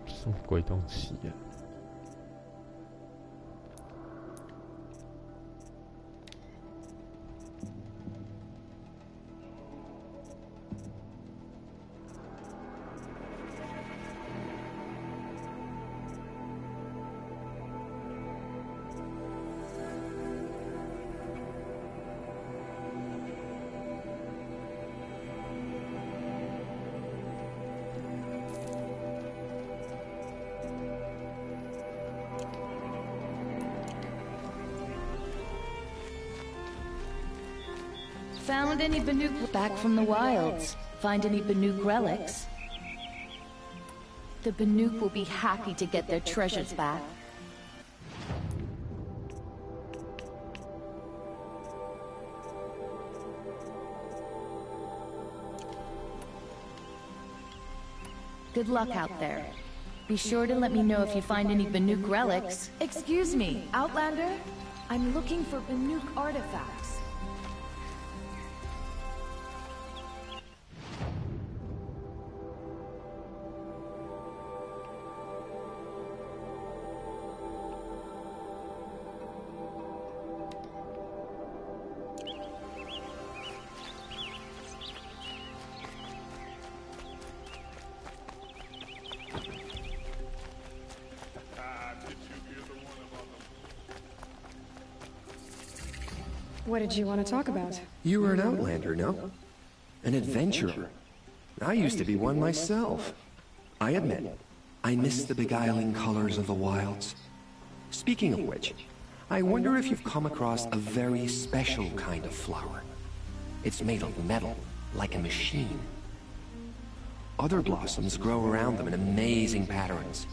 什么鬼东西呀、Found any Banuk back from the wilds? Find any Banuk relics? The Banuk will be happy to get their treasures back. Good luck out there. Be sure to let me know if you find any Banuk relics. Excuse me, Outlander? I'm looking for Banuk artifacts. What did you want to talk about? You were an outlander, no? An adventurer. I used to be one myself. I admit, I miss the beguiling colors of the wilds. Speaking of which, I wonder if you've come across a very special kind of flower. It's made of metal, like a machine. Other blossoms grow around them in amazing patterns.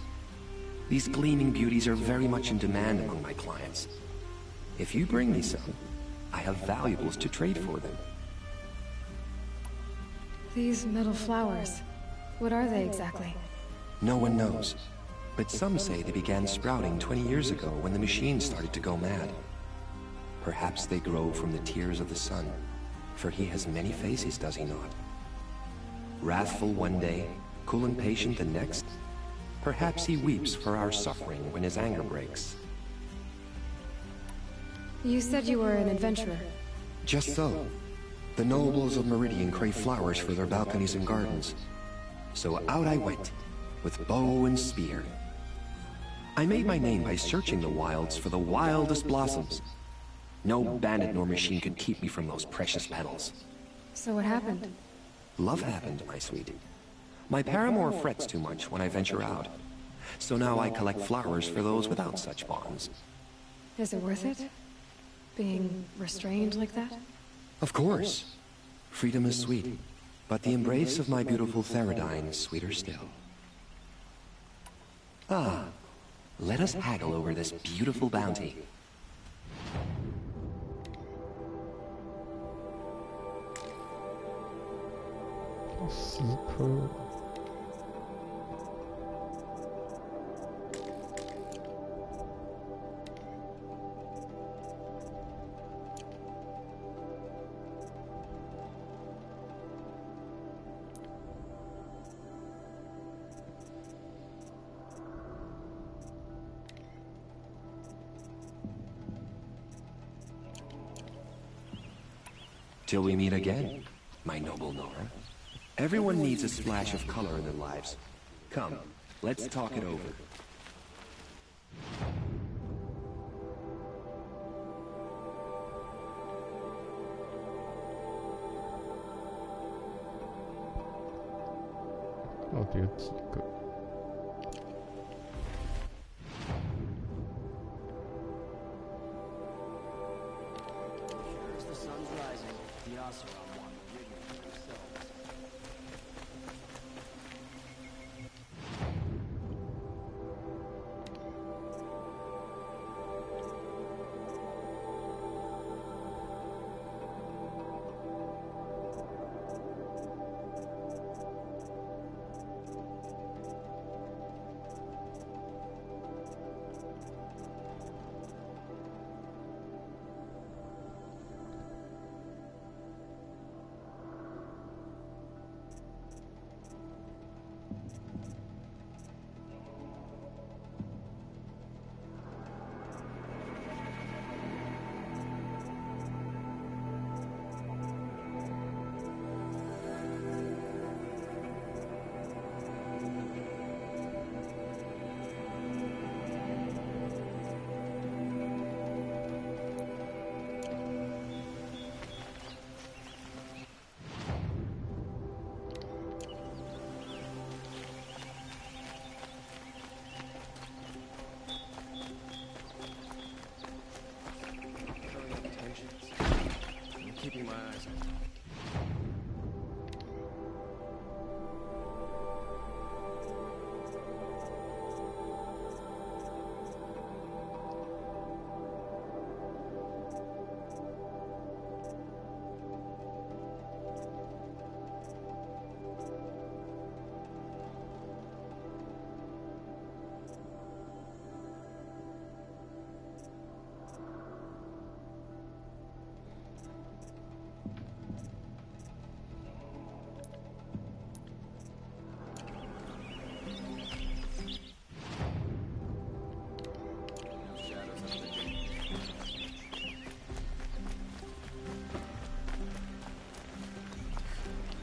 These gleaming beauties are very much in demand among my clients. If you bring me some, I have valuables to trade for them. These metal flowers, what are they exactly? No one knows, but some say they began sprouting 20 years ago when the machine started to go mad. Perhaps they grow from the tears of the sun, for he has many faces, does he not? Wrathful one day, cool and patient the next. Perhaps he weeps for our suffering when his anger breaks. You said you were an adventurer. Just so. The nobles of Meridian crave flowers for their balconies and gardens. So out I went, with bow and spear. I made my name by searching the wilds for the wildest blossoms. No bandit nor machine could keep me from those precious petals. So what happened? Love happened, my sweet. My paramour frets too much when I venture out. So now I collect flowers for those without such bonds. Is it worth it? Being restrained like that? Of course. Freedom is sweet, but the embrace of my beautiful Theradine is sweeter still. Ah, let us haggle over this beautiful bounty. Super. Till we meet again, my noble Nora. Everyone needs a splash of color in their lives. Come, let's talk it over.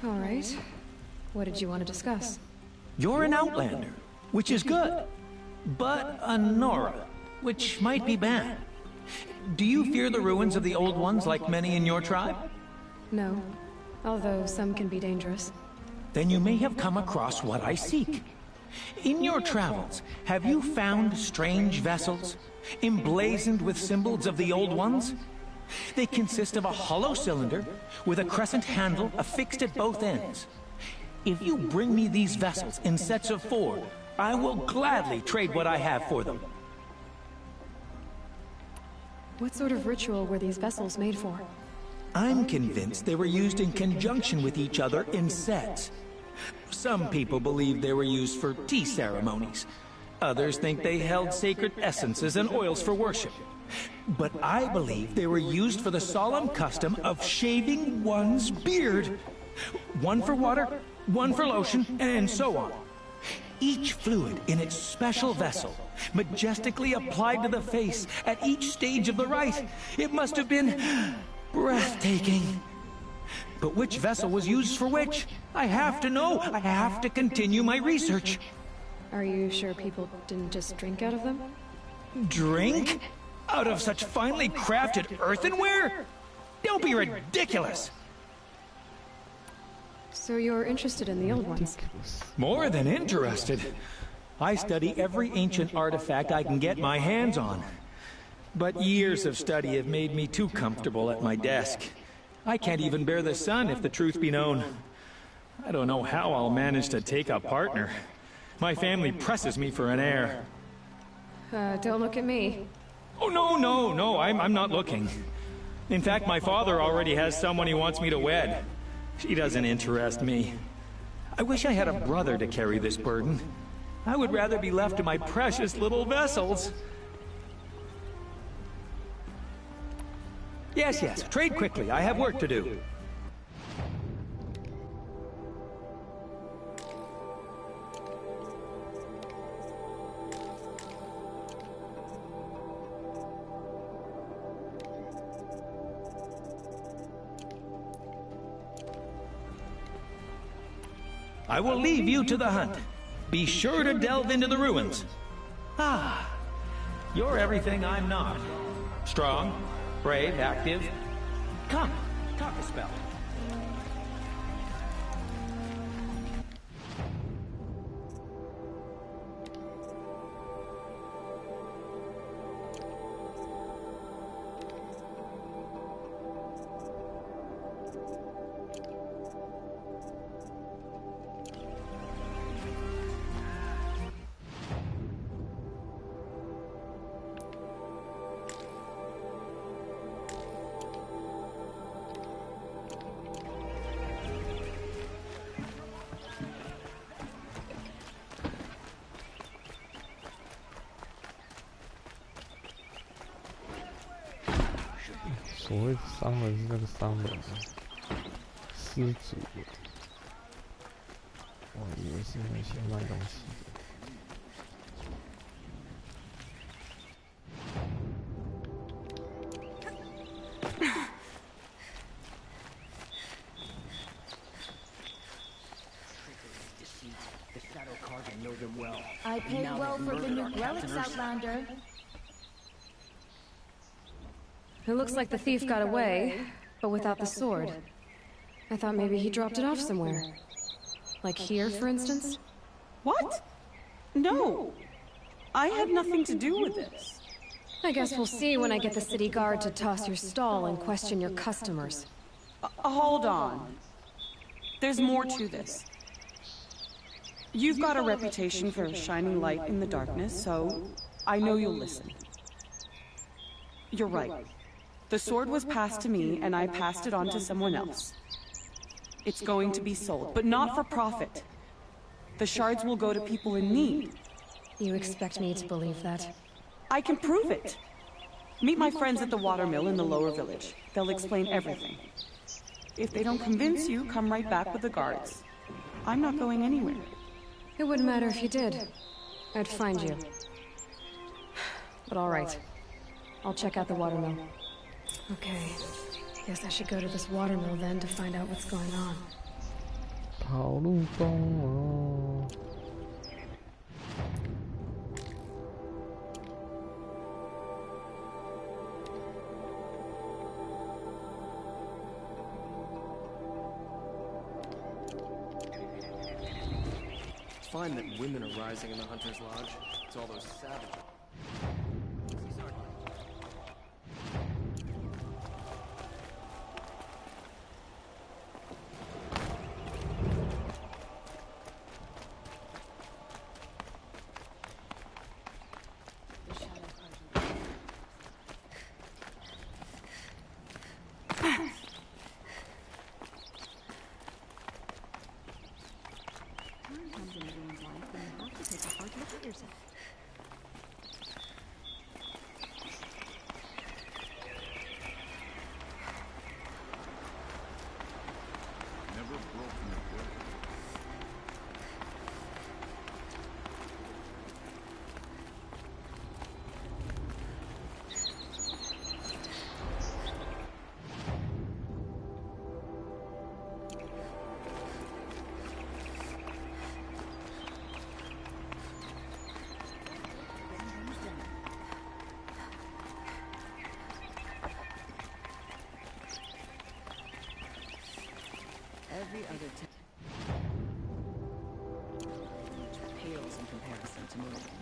All right. What did you want to discuss? You're an outlander, which is good. But a Nora, which might be bad. Do you fear the ruins of the Old Ones like many in your tribe? No. Although some can be dangerous. Then you may have come across what I seek. In your travels, have you found strange vessels, emblazoned with symbols of the Old Ones? They consist of a hollow cylinder with a crescent handle affixed at both ends. If you bring me these vessels in sets of 4, I will gladly trade what I have for them. What sort of ritual were these vessels made for? I'm convinced they were used in conjunction with each other in sets. Some people believe they were used for tea ceremonies. Others think they held sacred essences and oils for worship. But I believe they were used for the solemn custom of shaving one's beard. One for water, one for lotion, and so on. Each fluid in its special vessel, majestically applied to the face at each stage of the rite. It must have been breathtaking. But which vessel was used for which? I have to know. I have to continue my research. Are you sure people didn't just drink out of them? Drink? Out of such finely crafted earthenware? Don't be ridiculous! So you're interested in the old ones? More than interested. I study every ancient artifact I can get my hands on. But years of study have made me too comfortable at my desk. I can't even bear the sun, if the truth be known. I don't know how I'll manage to take a partner. My family presses me for an heir. Don't look at me. Oh, no, I'm not looking. In fact, my father already has someone he wants me to wed. She doesn't interest me. I wish I had a brother to carry this burden. I would rather be left to my precious little vessels. Yes, trade quickly. I have work to do. I will leave you to the hunt. Be sure to delve into the ruins. Ah, you're everything I'm not. Strong, brave, active. Come, talk a spell.所谓商人是那个商人，失主。我以为是那些卖东西的。I pay well for the new relics, Outlander. It looks like the thief got away, but without the sword. I thought maybe he dropped it off somewhere. Like here, for instance? What? No. I had nothing to do with this. I guess we'll see when I get the city guard to toss your stall and question your customers. Hold on. There's more to this. You've got a reputation for shining light in the darkness, so I know you'll listen. You're right. The sword was passed to me, and I passed it on to someone else. It's going to be sold, but not for profit. The shards will go to people in need. You expect me to believe that? I can prove it. Meet my friends at the watermill in the lower village. They'll explain everything. If they don't convince you, come right back with the guards. I'm not going anywhere. It wouldn't matter if you did. I'd find you. But all right. I'll check out the watermill. Okay. Guess I should go to this watermill then to find out what's going on. 跑路中哦。It's fine that women are rising in the Hunter's Lodge. It's all those savages. Every other pales in comparison to Meridian.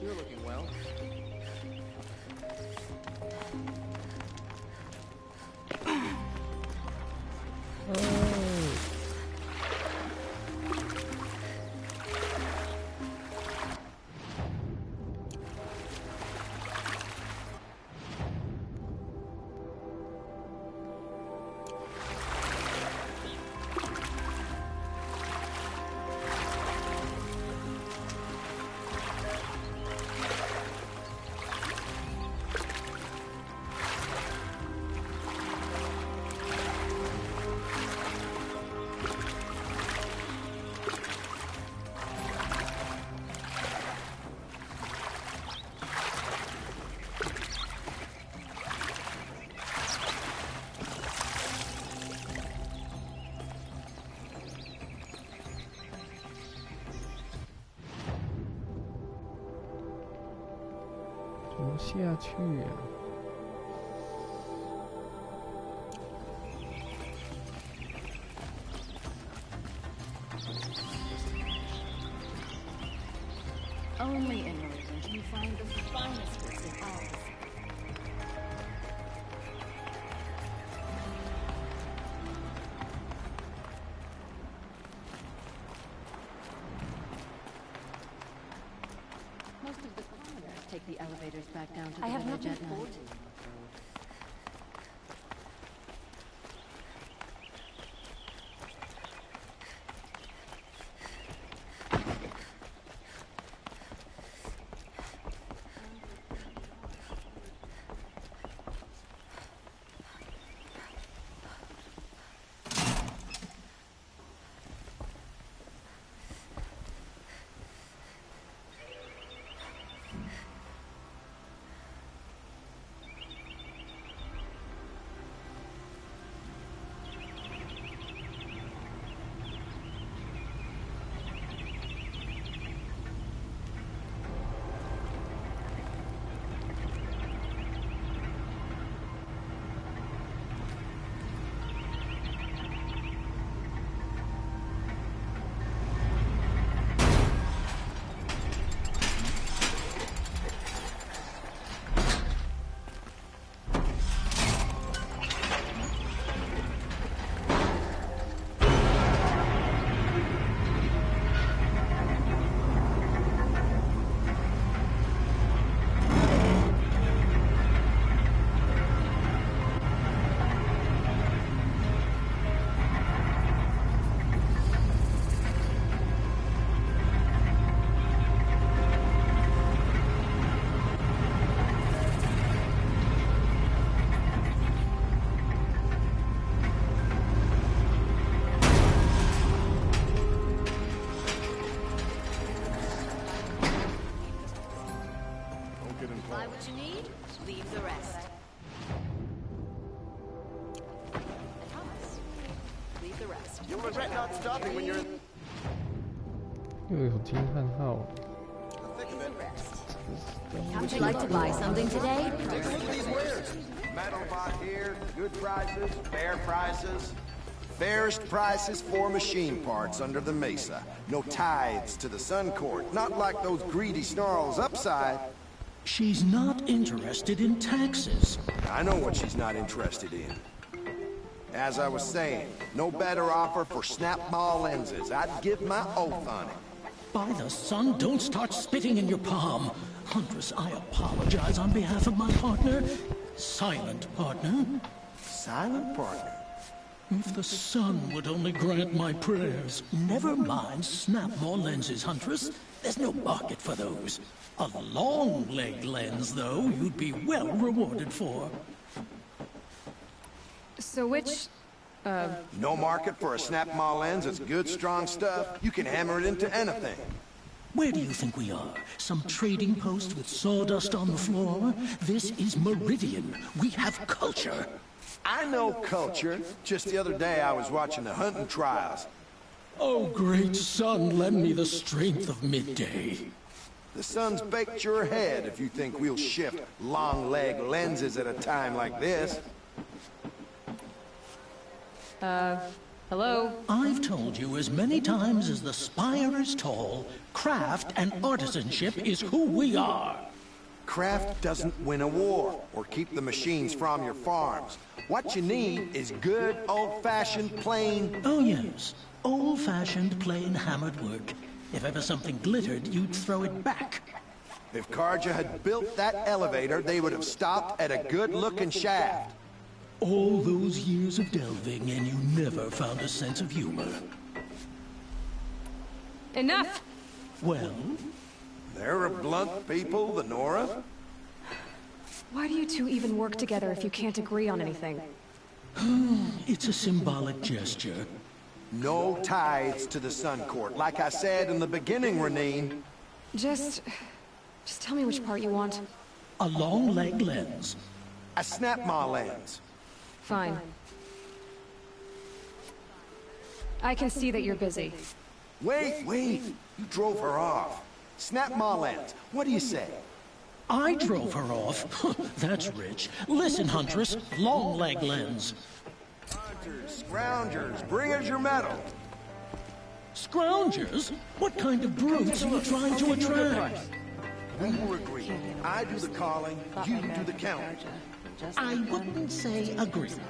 You're looking well.下去啊！ Only in Meridian can you find the finest bits of art. Most of the commoners take the elevators back down to I the have village nothing at for night. Buy what you need, leave the rest. You'll regret not stopping when you're. 又有金叹号。 Would you like to buy something today? Take a look at these wares. Metal bot here, good prices, fair prices. Fairest prices for machine parts under the mesa. No tithes to the Sun Court, not like those greedy snarls upside. She's not interested in taxes. I know what she's not interested in. As I was saying, no better offer for snap-ball lenses. I'd give my oath on it. By the sun, don't start spitting in your palm. Huntress, I apologize on behalf of my partner. Silent partner. Silent partner? If the sun would only grant my prayers. Never mind snap more lenses, Huntress. There's no market for those. A long-leg lens, though, you'd be well rewarded for. So which... No market for a snap-maw lens. It's good, strong stuff. You can hammer it into anything. Where do you think we are? Some trading post with sawdust on the floor? This is Meridian. We have culture. I know culture. Just the other day I was watching the hunting trials. Oh, great sun, lend me the strength of midday. The sun's baked your head if you think we'll shift long-leg lenses at a time like this. Hello? I've told you as many times as the spire is tall, craft and artisanship is who we are. Craft doesn't win a war or keep the machines from your farms. What you need is good, old-fashioned, plain... Oh, yes. Old-fashioned, plain hammered work. If ever something glittered, you'd throw it back. If Karja had built that elevator, they would have stopped at a good-looking shaft. All those years of delving, and you never found a sense of humor. Enough! Well? They're a blunt people, the Nora. Why do you two even work together if you can't agree on anything? It's a symbolic gesture. No tithes to the Sun Court, like I said in the beginning, Renine. Just tell me which part you want. A long-leg lens. A snap-maw lens. Fine. I can see that you're busy. Wait! You drove her off. Snap-maw lens. What do you say? I drove her off? That's rich. Listen, Huntress. Long-leg lens. Hunters, scroungers, bring us your metal. Scroungers? What kind of brutes are you trying to attract? We were agreed. I do the calling, you do the counting. I wouldn't say agreement.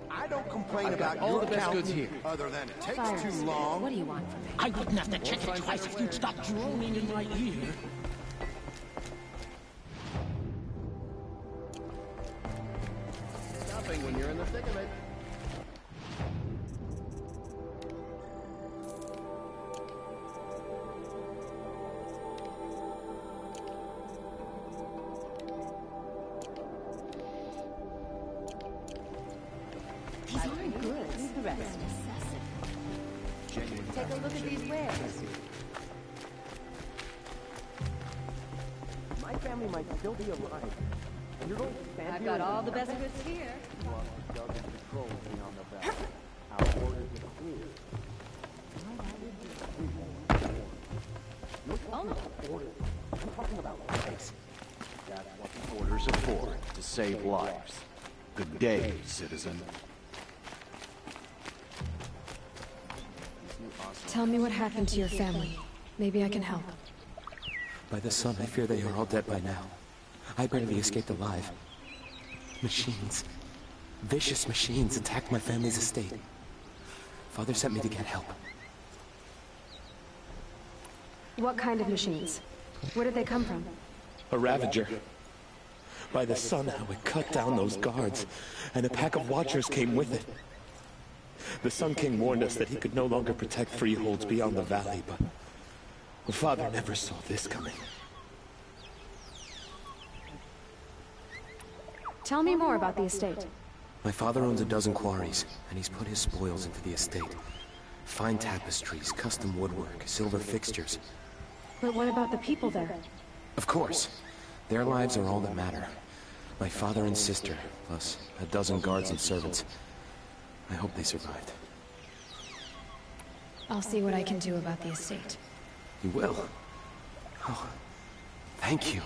I don't complain about all the best goods here. Other than it takes too long. What do you want from me? I wouldn't have to check it twice if you'd stop droning in my ear. Stopping when you're in the thick of it. These aren't good. Leave the rest. Take a look at these wares. My family might still be alive. And you're going to stand I've here got and- all the best goods here. Dug and patrols beyond the valley. Our orders are clear. Orders. I'm talking about lives. That's what the orders are for, to save lives. Good day, citizen. Tell me what happened to your family. Maybe I can help. By the sun, I fear they are all dead by now. I barely escaped alive. Machines. Vicious machines attacked my family's estate. Father sent me to get help. What kind of machines? Where did they come from? A Ravager. By the sun, how it cut down those guards, and a pack of watchers came with it. The Sun King warned us that he could no longer protect freeholds beyond the valley, but Father never saw this coming. Tell me more about the estate. My father owns a dozen quarries, and he's put his spoils into the estate. Fine tapestries, custom woodwork, silver fixtures. But what about the people there? Of course. Their lives are all that matter. My father and sister, plus a dozen guards and servants. I hope they survived. I'll see what I can do about the estate. You will? Oh, thank you.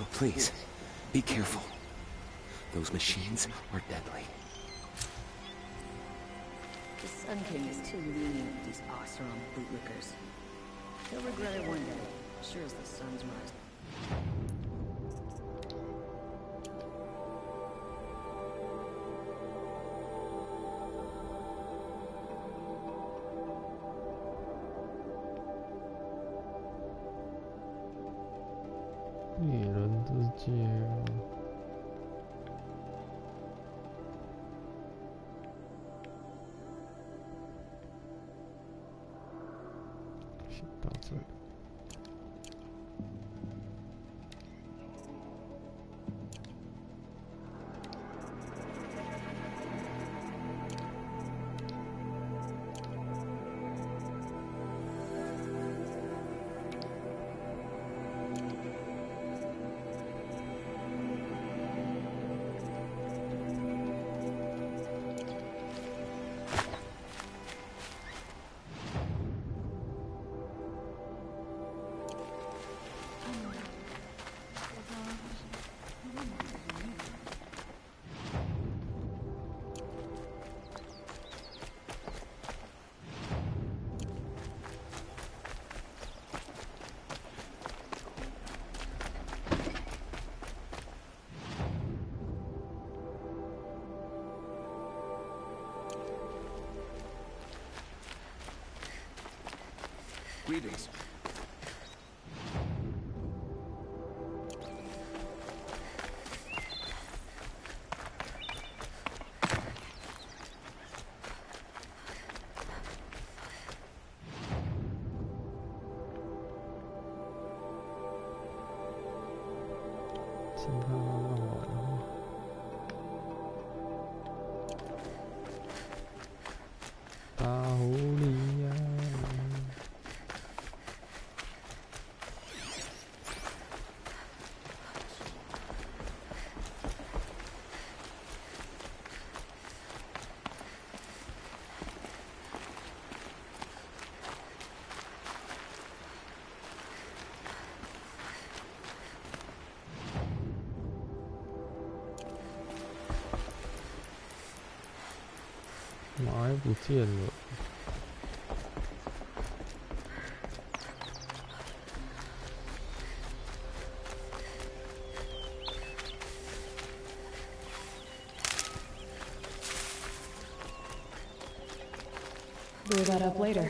Oh, please, be careful. Those machines are deadly. The Sun King is too lenient with these Oseram bootlickers. He'll regret it one day, sure as the sun's rising.猎人之家。先到这里。Greetings.马也不见了。Blew that up later.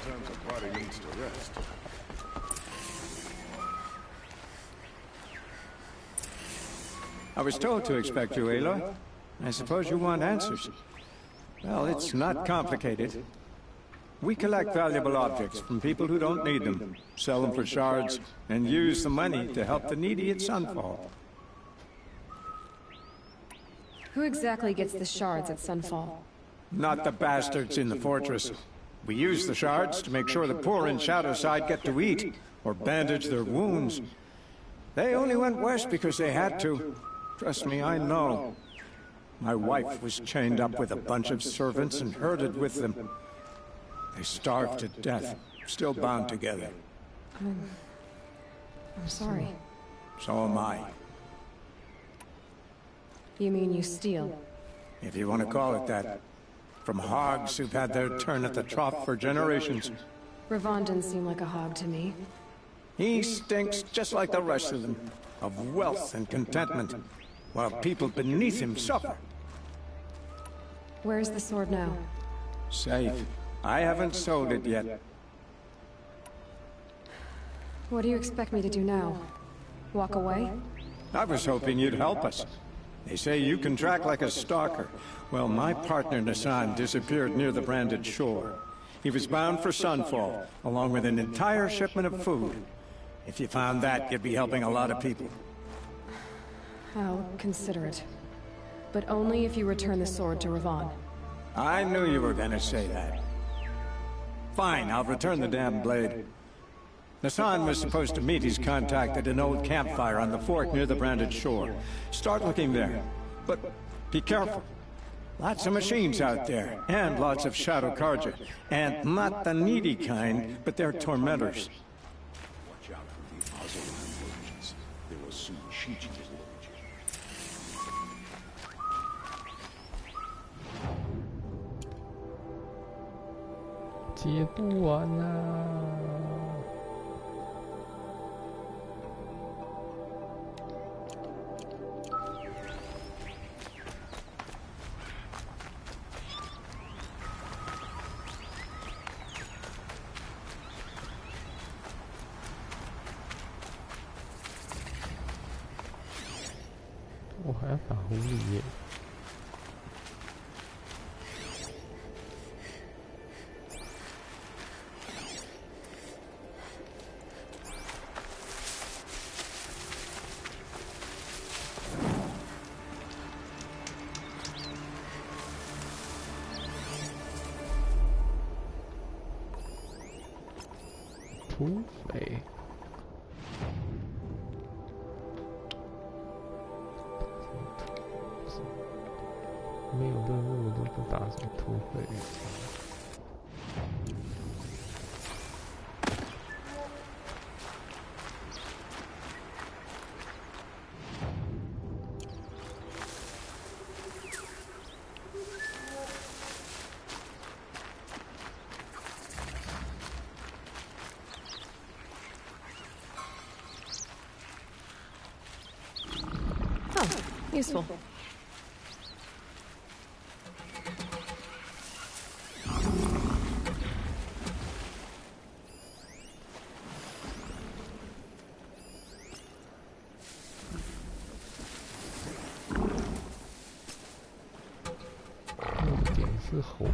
Sometimes a body needs to rest. I was told to expect you, Aloy. I suppose you want answers. Well, it's not complicated. We collect valuable objects from people who don't need them, sell them for shards, and use the money to help the needy at Sunfall. Who exactly gets the shards at Sunfall? Not the bastards in the fortress. We use the shards to make sure the poor in Shadowside get to eat, or bandage their wounds. They only went west because they had to. Trust me, I know. My wife was chained up with a bunch of servants and herded with them. They starved to death, still bound together. I'm sorry. So am I. You mean you steal? If you want to call it that. From hogs who've had their turn at the trough for generations. Ravon didn't seem like a hog to me. He stinks just like the rest of them, of wealth and contentment, while people beneath him suffer. Where's the sword now? Safe. I haven't sold it yet. What do you expect me to do now? Walk away? I was hoping you'd help us. They say you can track like a stalker. Well, my partner Nassan disappeared near the branded shore. He was bound for Sunfall, along with an entire shipment of food. If you found that, you'd be helping a lot of people. I'll consider it. But only if you return the sword to Ravon. I knew you were gonna say that. Fine, I'll return the damn blade. Nassan was supposed to meet his contact at an old campfire on the fork near the branded shore. Start looking there. But be careful. Lots of machines out there, and lots of Shadow Karja. And not the needy kind, but they're tormentors. Watch out for the Ozolan versions. They will soon shoot you as long as 接不完啊！我还要打狐狸耶！土匪。没有任务都不打什么土匪。Oh, useful.是猴。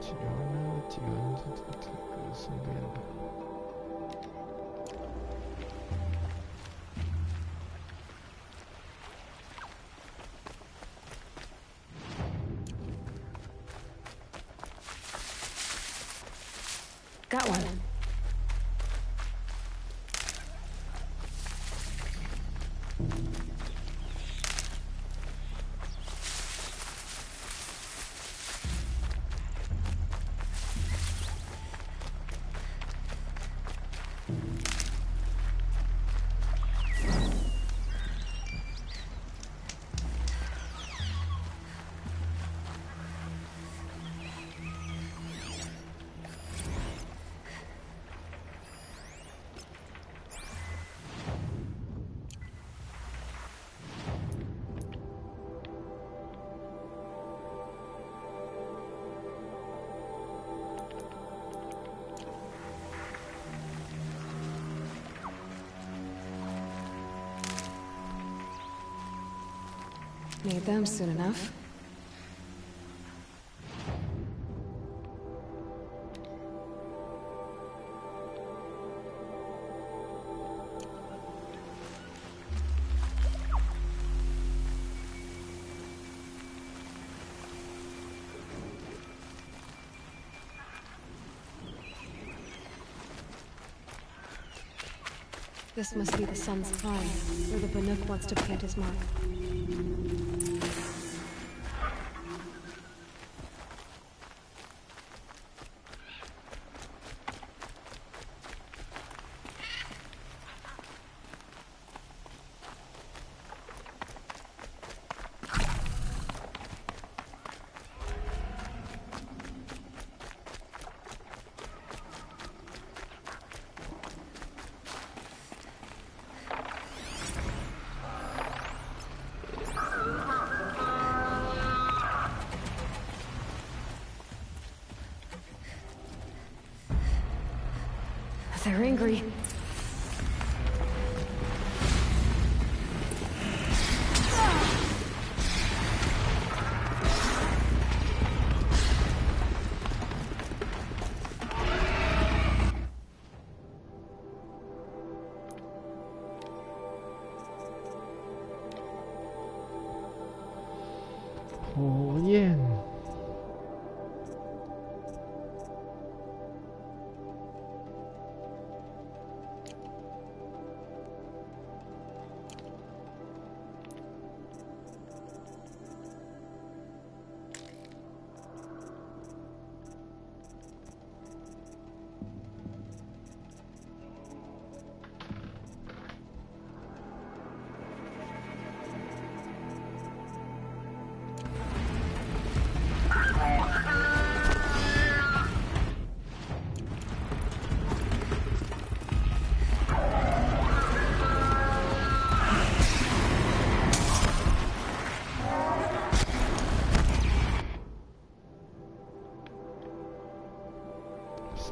几个呢？几个人？这个身边的。Got one. Need them soon enough. This must be the sun's climb, where the Banuk wants to plant his mark. They're angry. Oh yeah.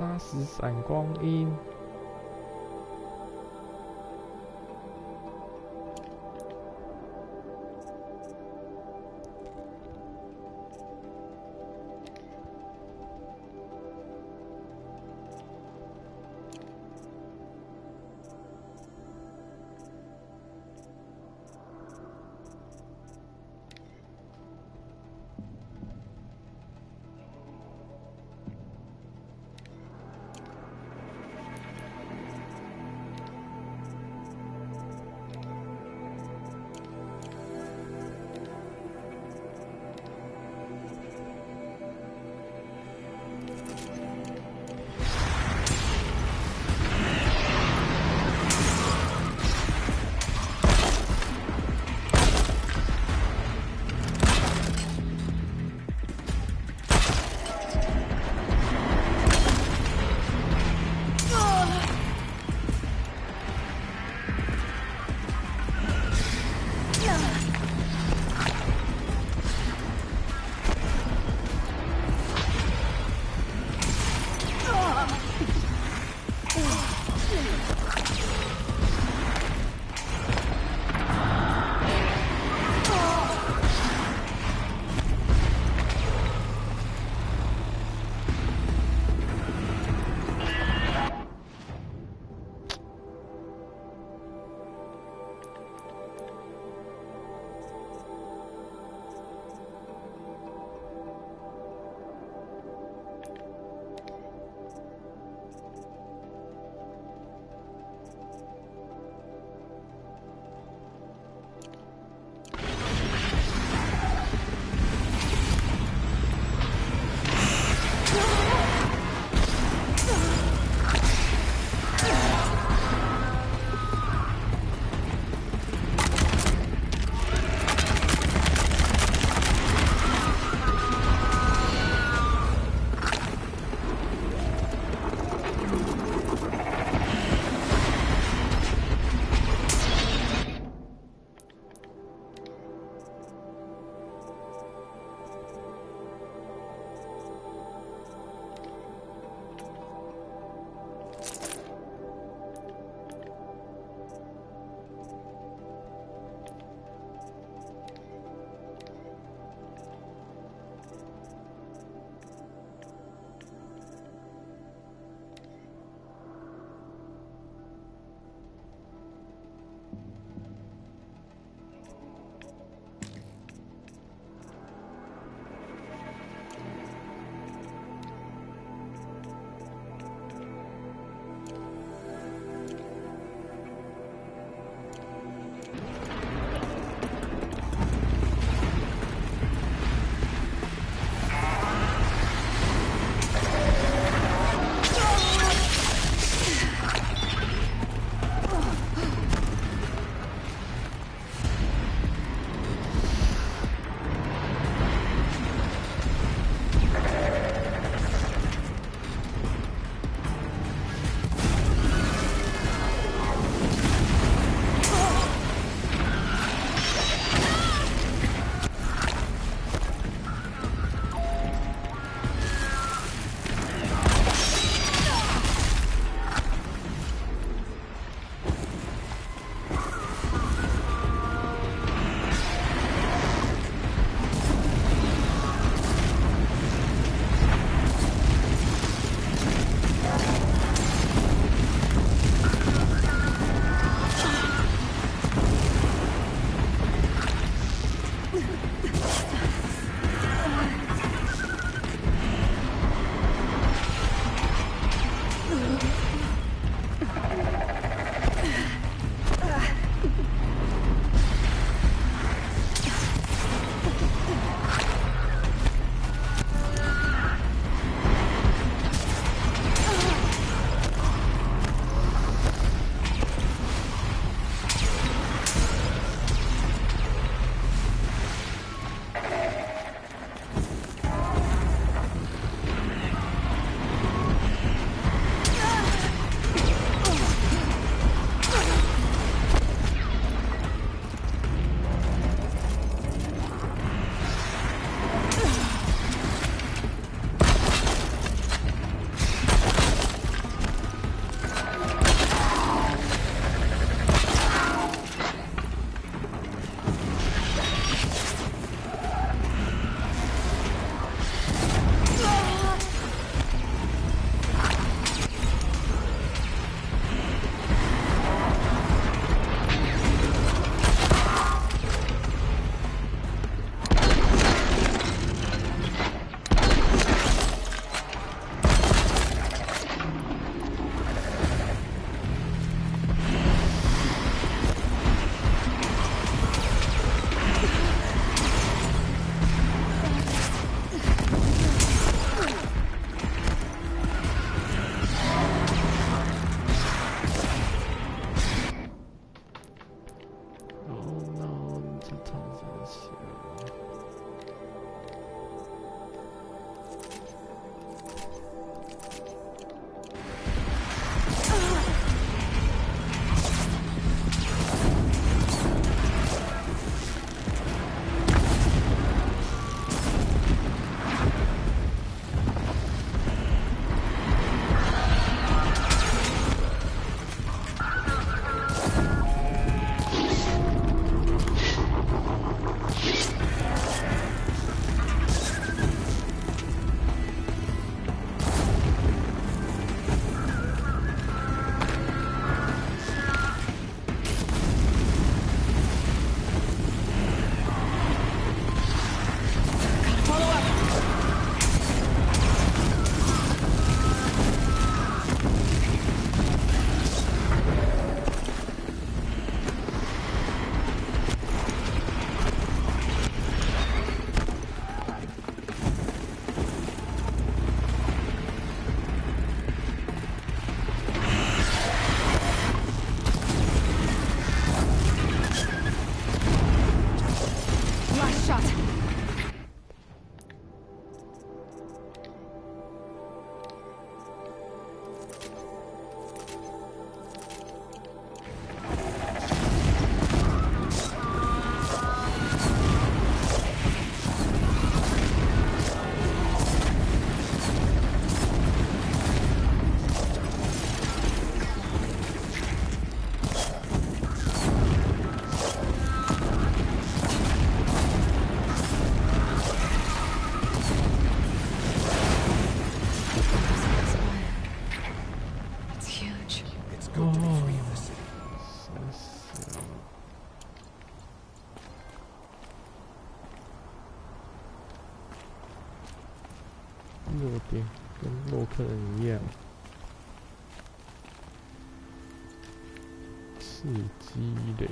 杀死闪光鹰。弱点跟洛克人一样，刺激嘞，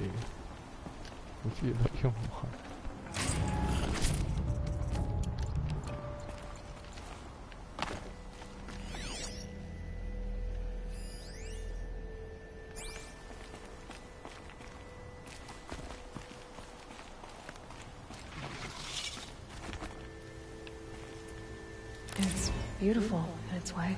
我记得用完。It's beautiful in its way.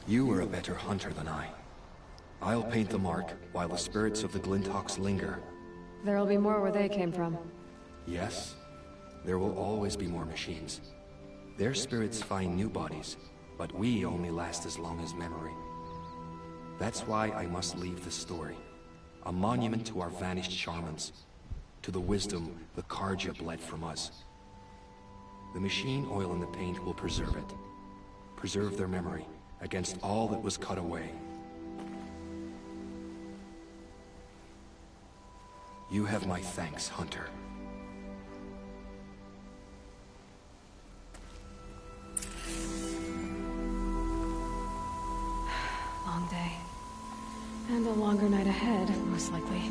You were a better hunter than I. I'll paint the mark while the spirits of the Glinthawks linger. There'll be more where they came from. Yes, there will always be more machines. Their spirits find new bodies, but we only last as long as memory. That's why I must leave the story. A monument to our vanished shamans, to the wisdom the Karja bled from us. The machine oil in the paint will preserve it. Preserve their memory against all that was cut away. You have my thanks, Hunter. Long day. And a longer night ahead, most likely.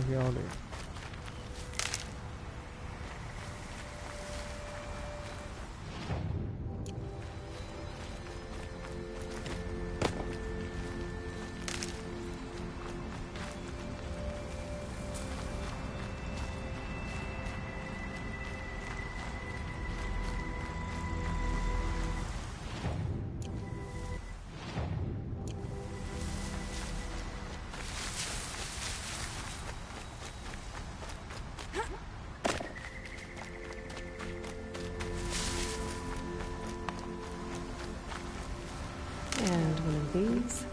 漂亮。And one of these.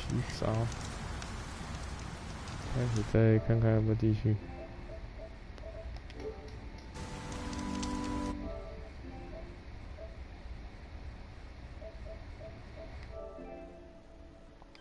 洗澡，开始再看看有没有继续。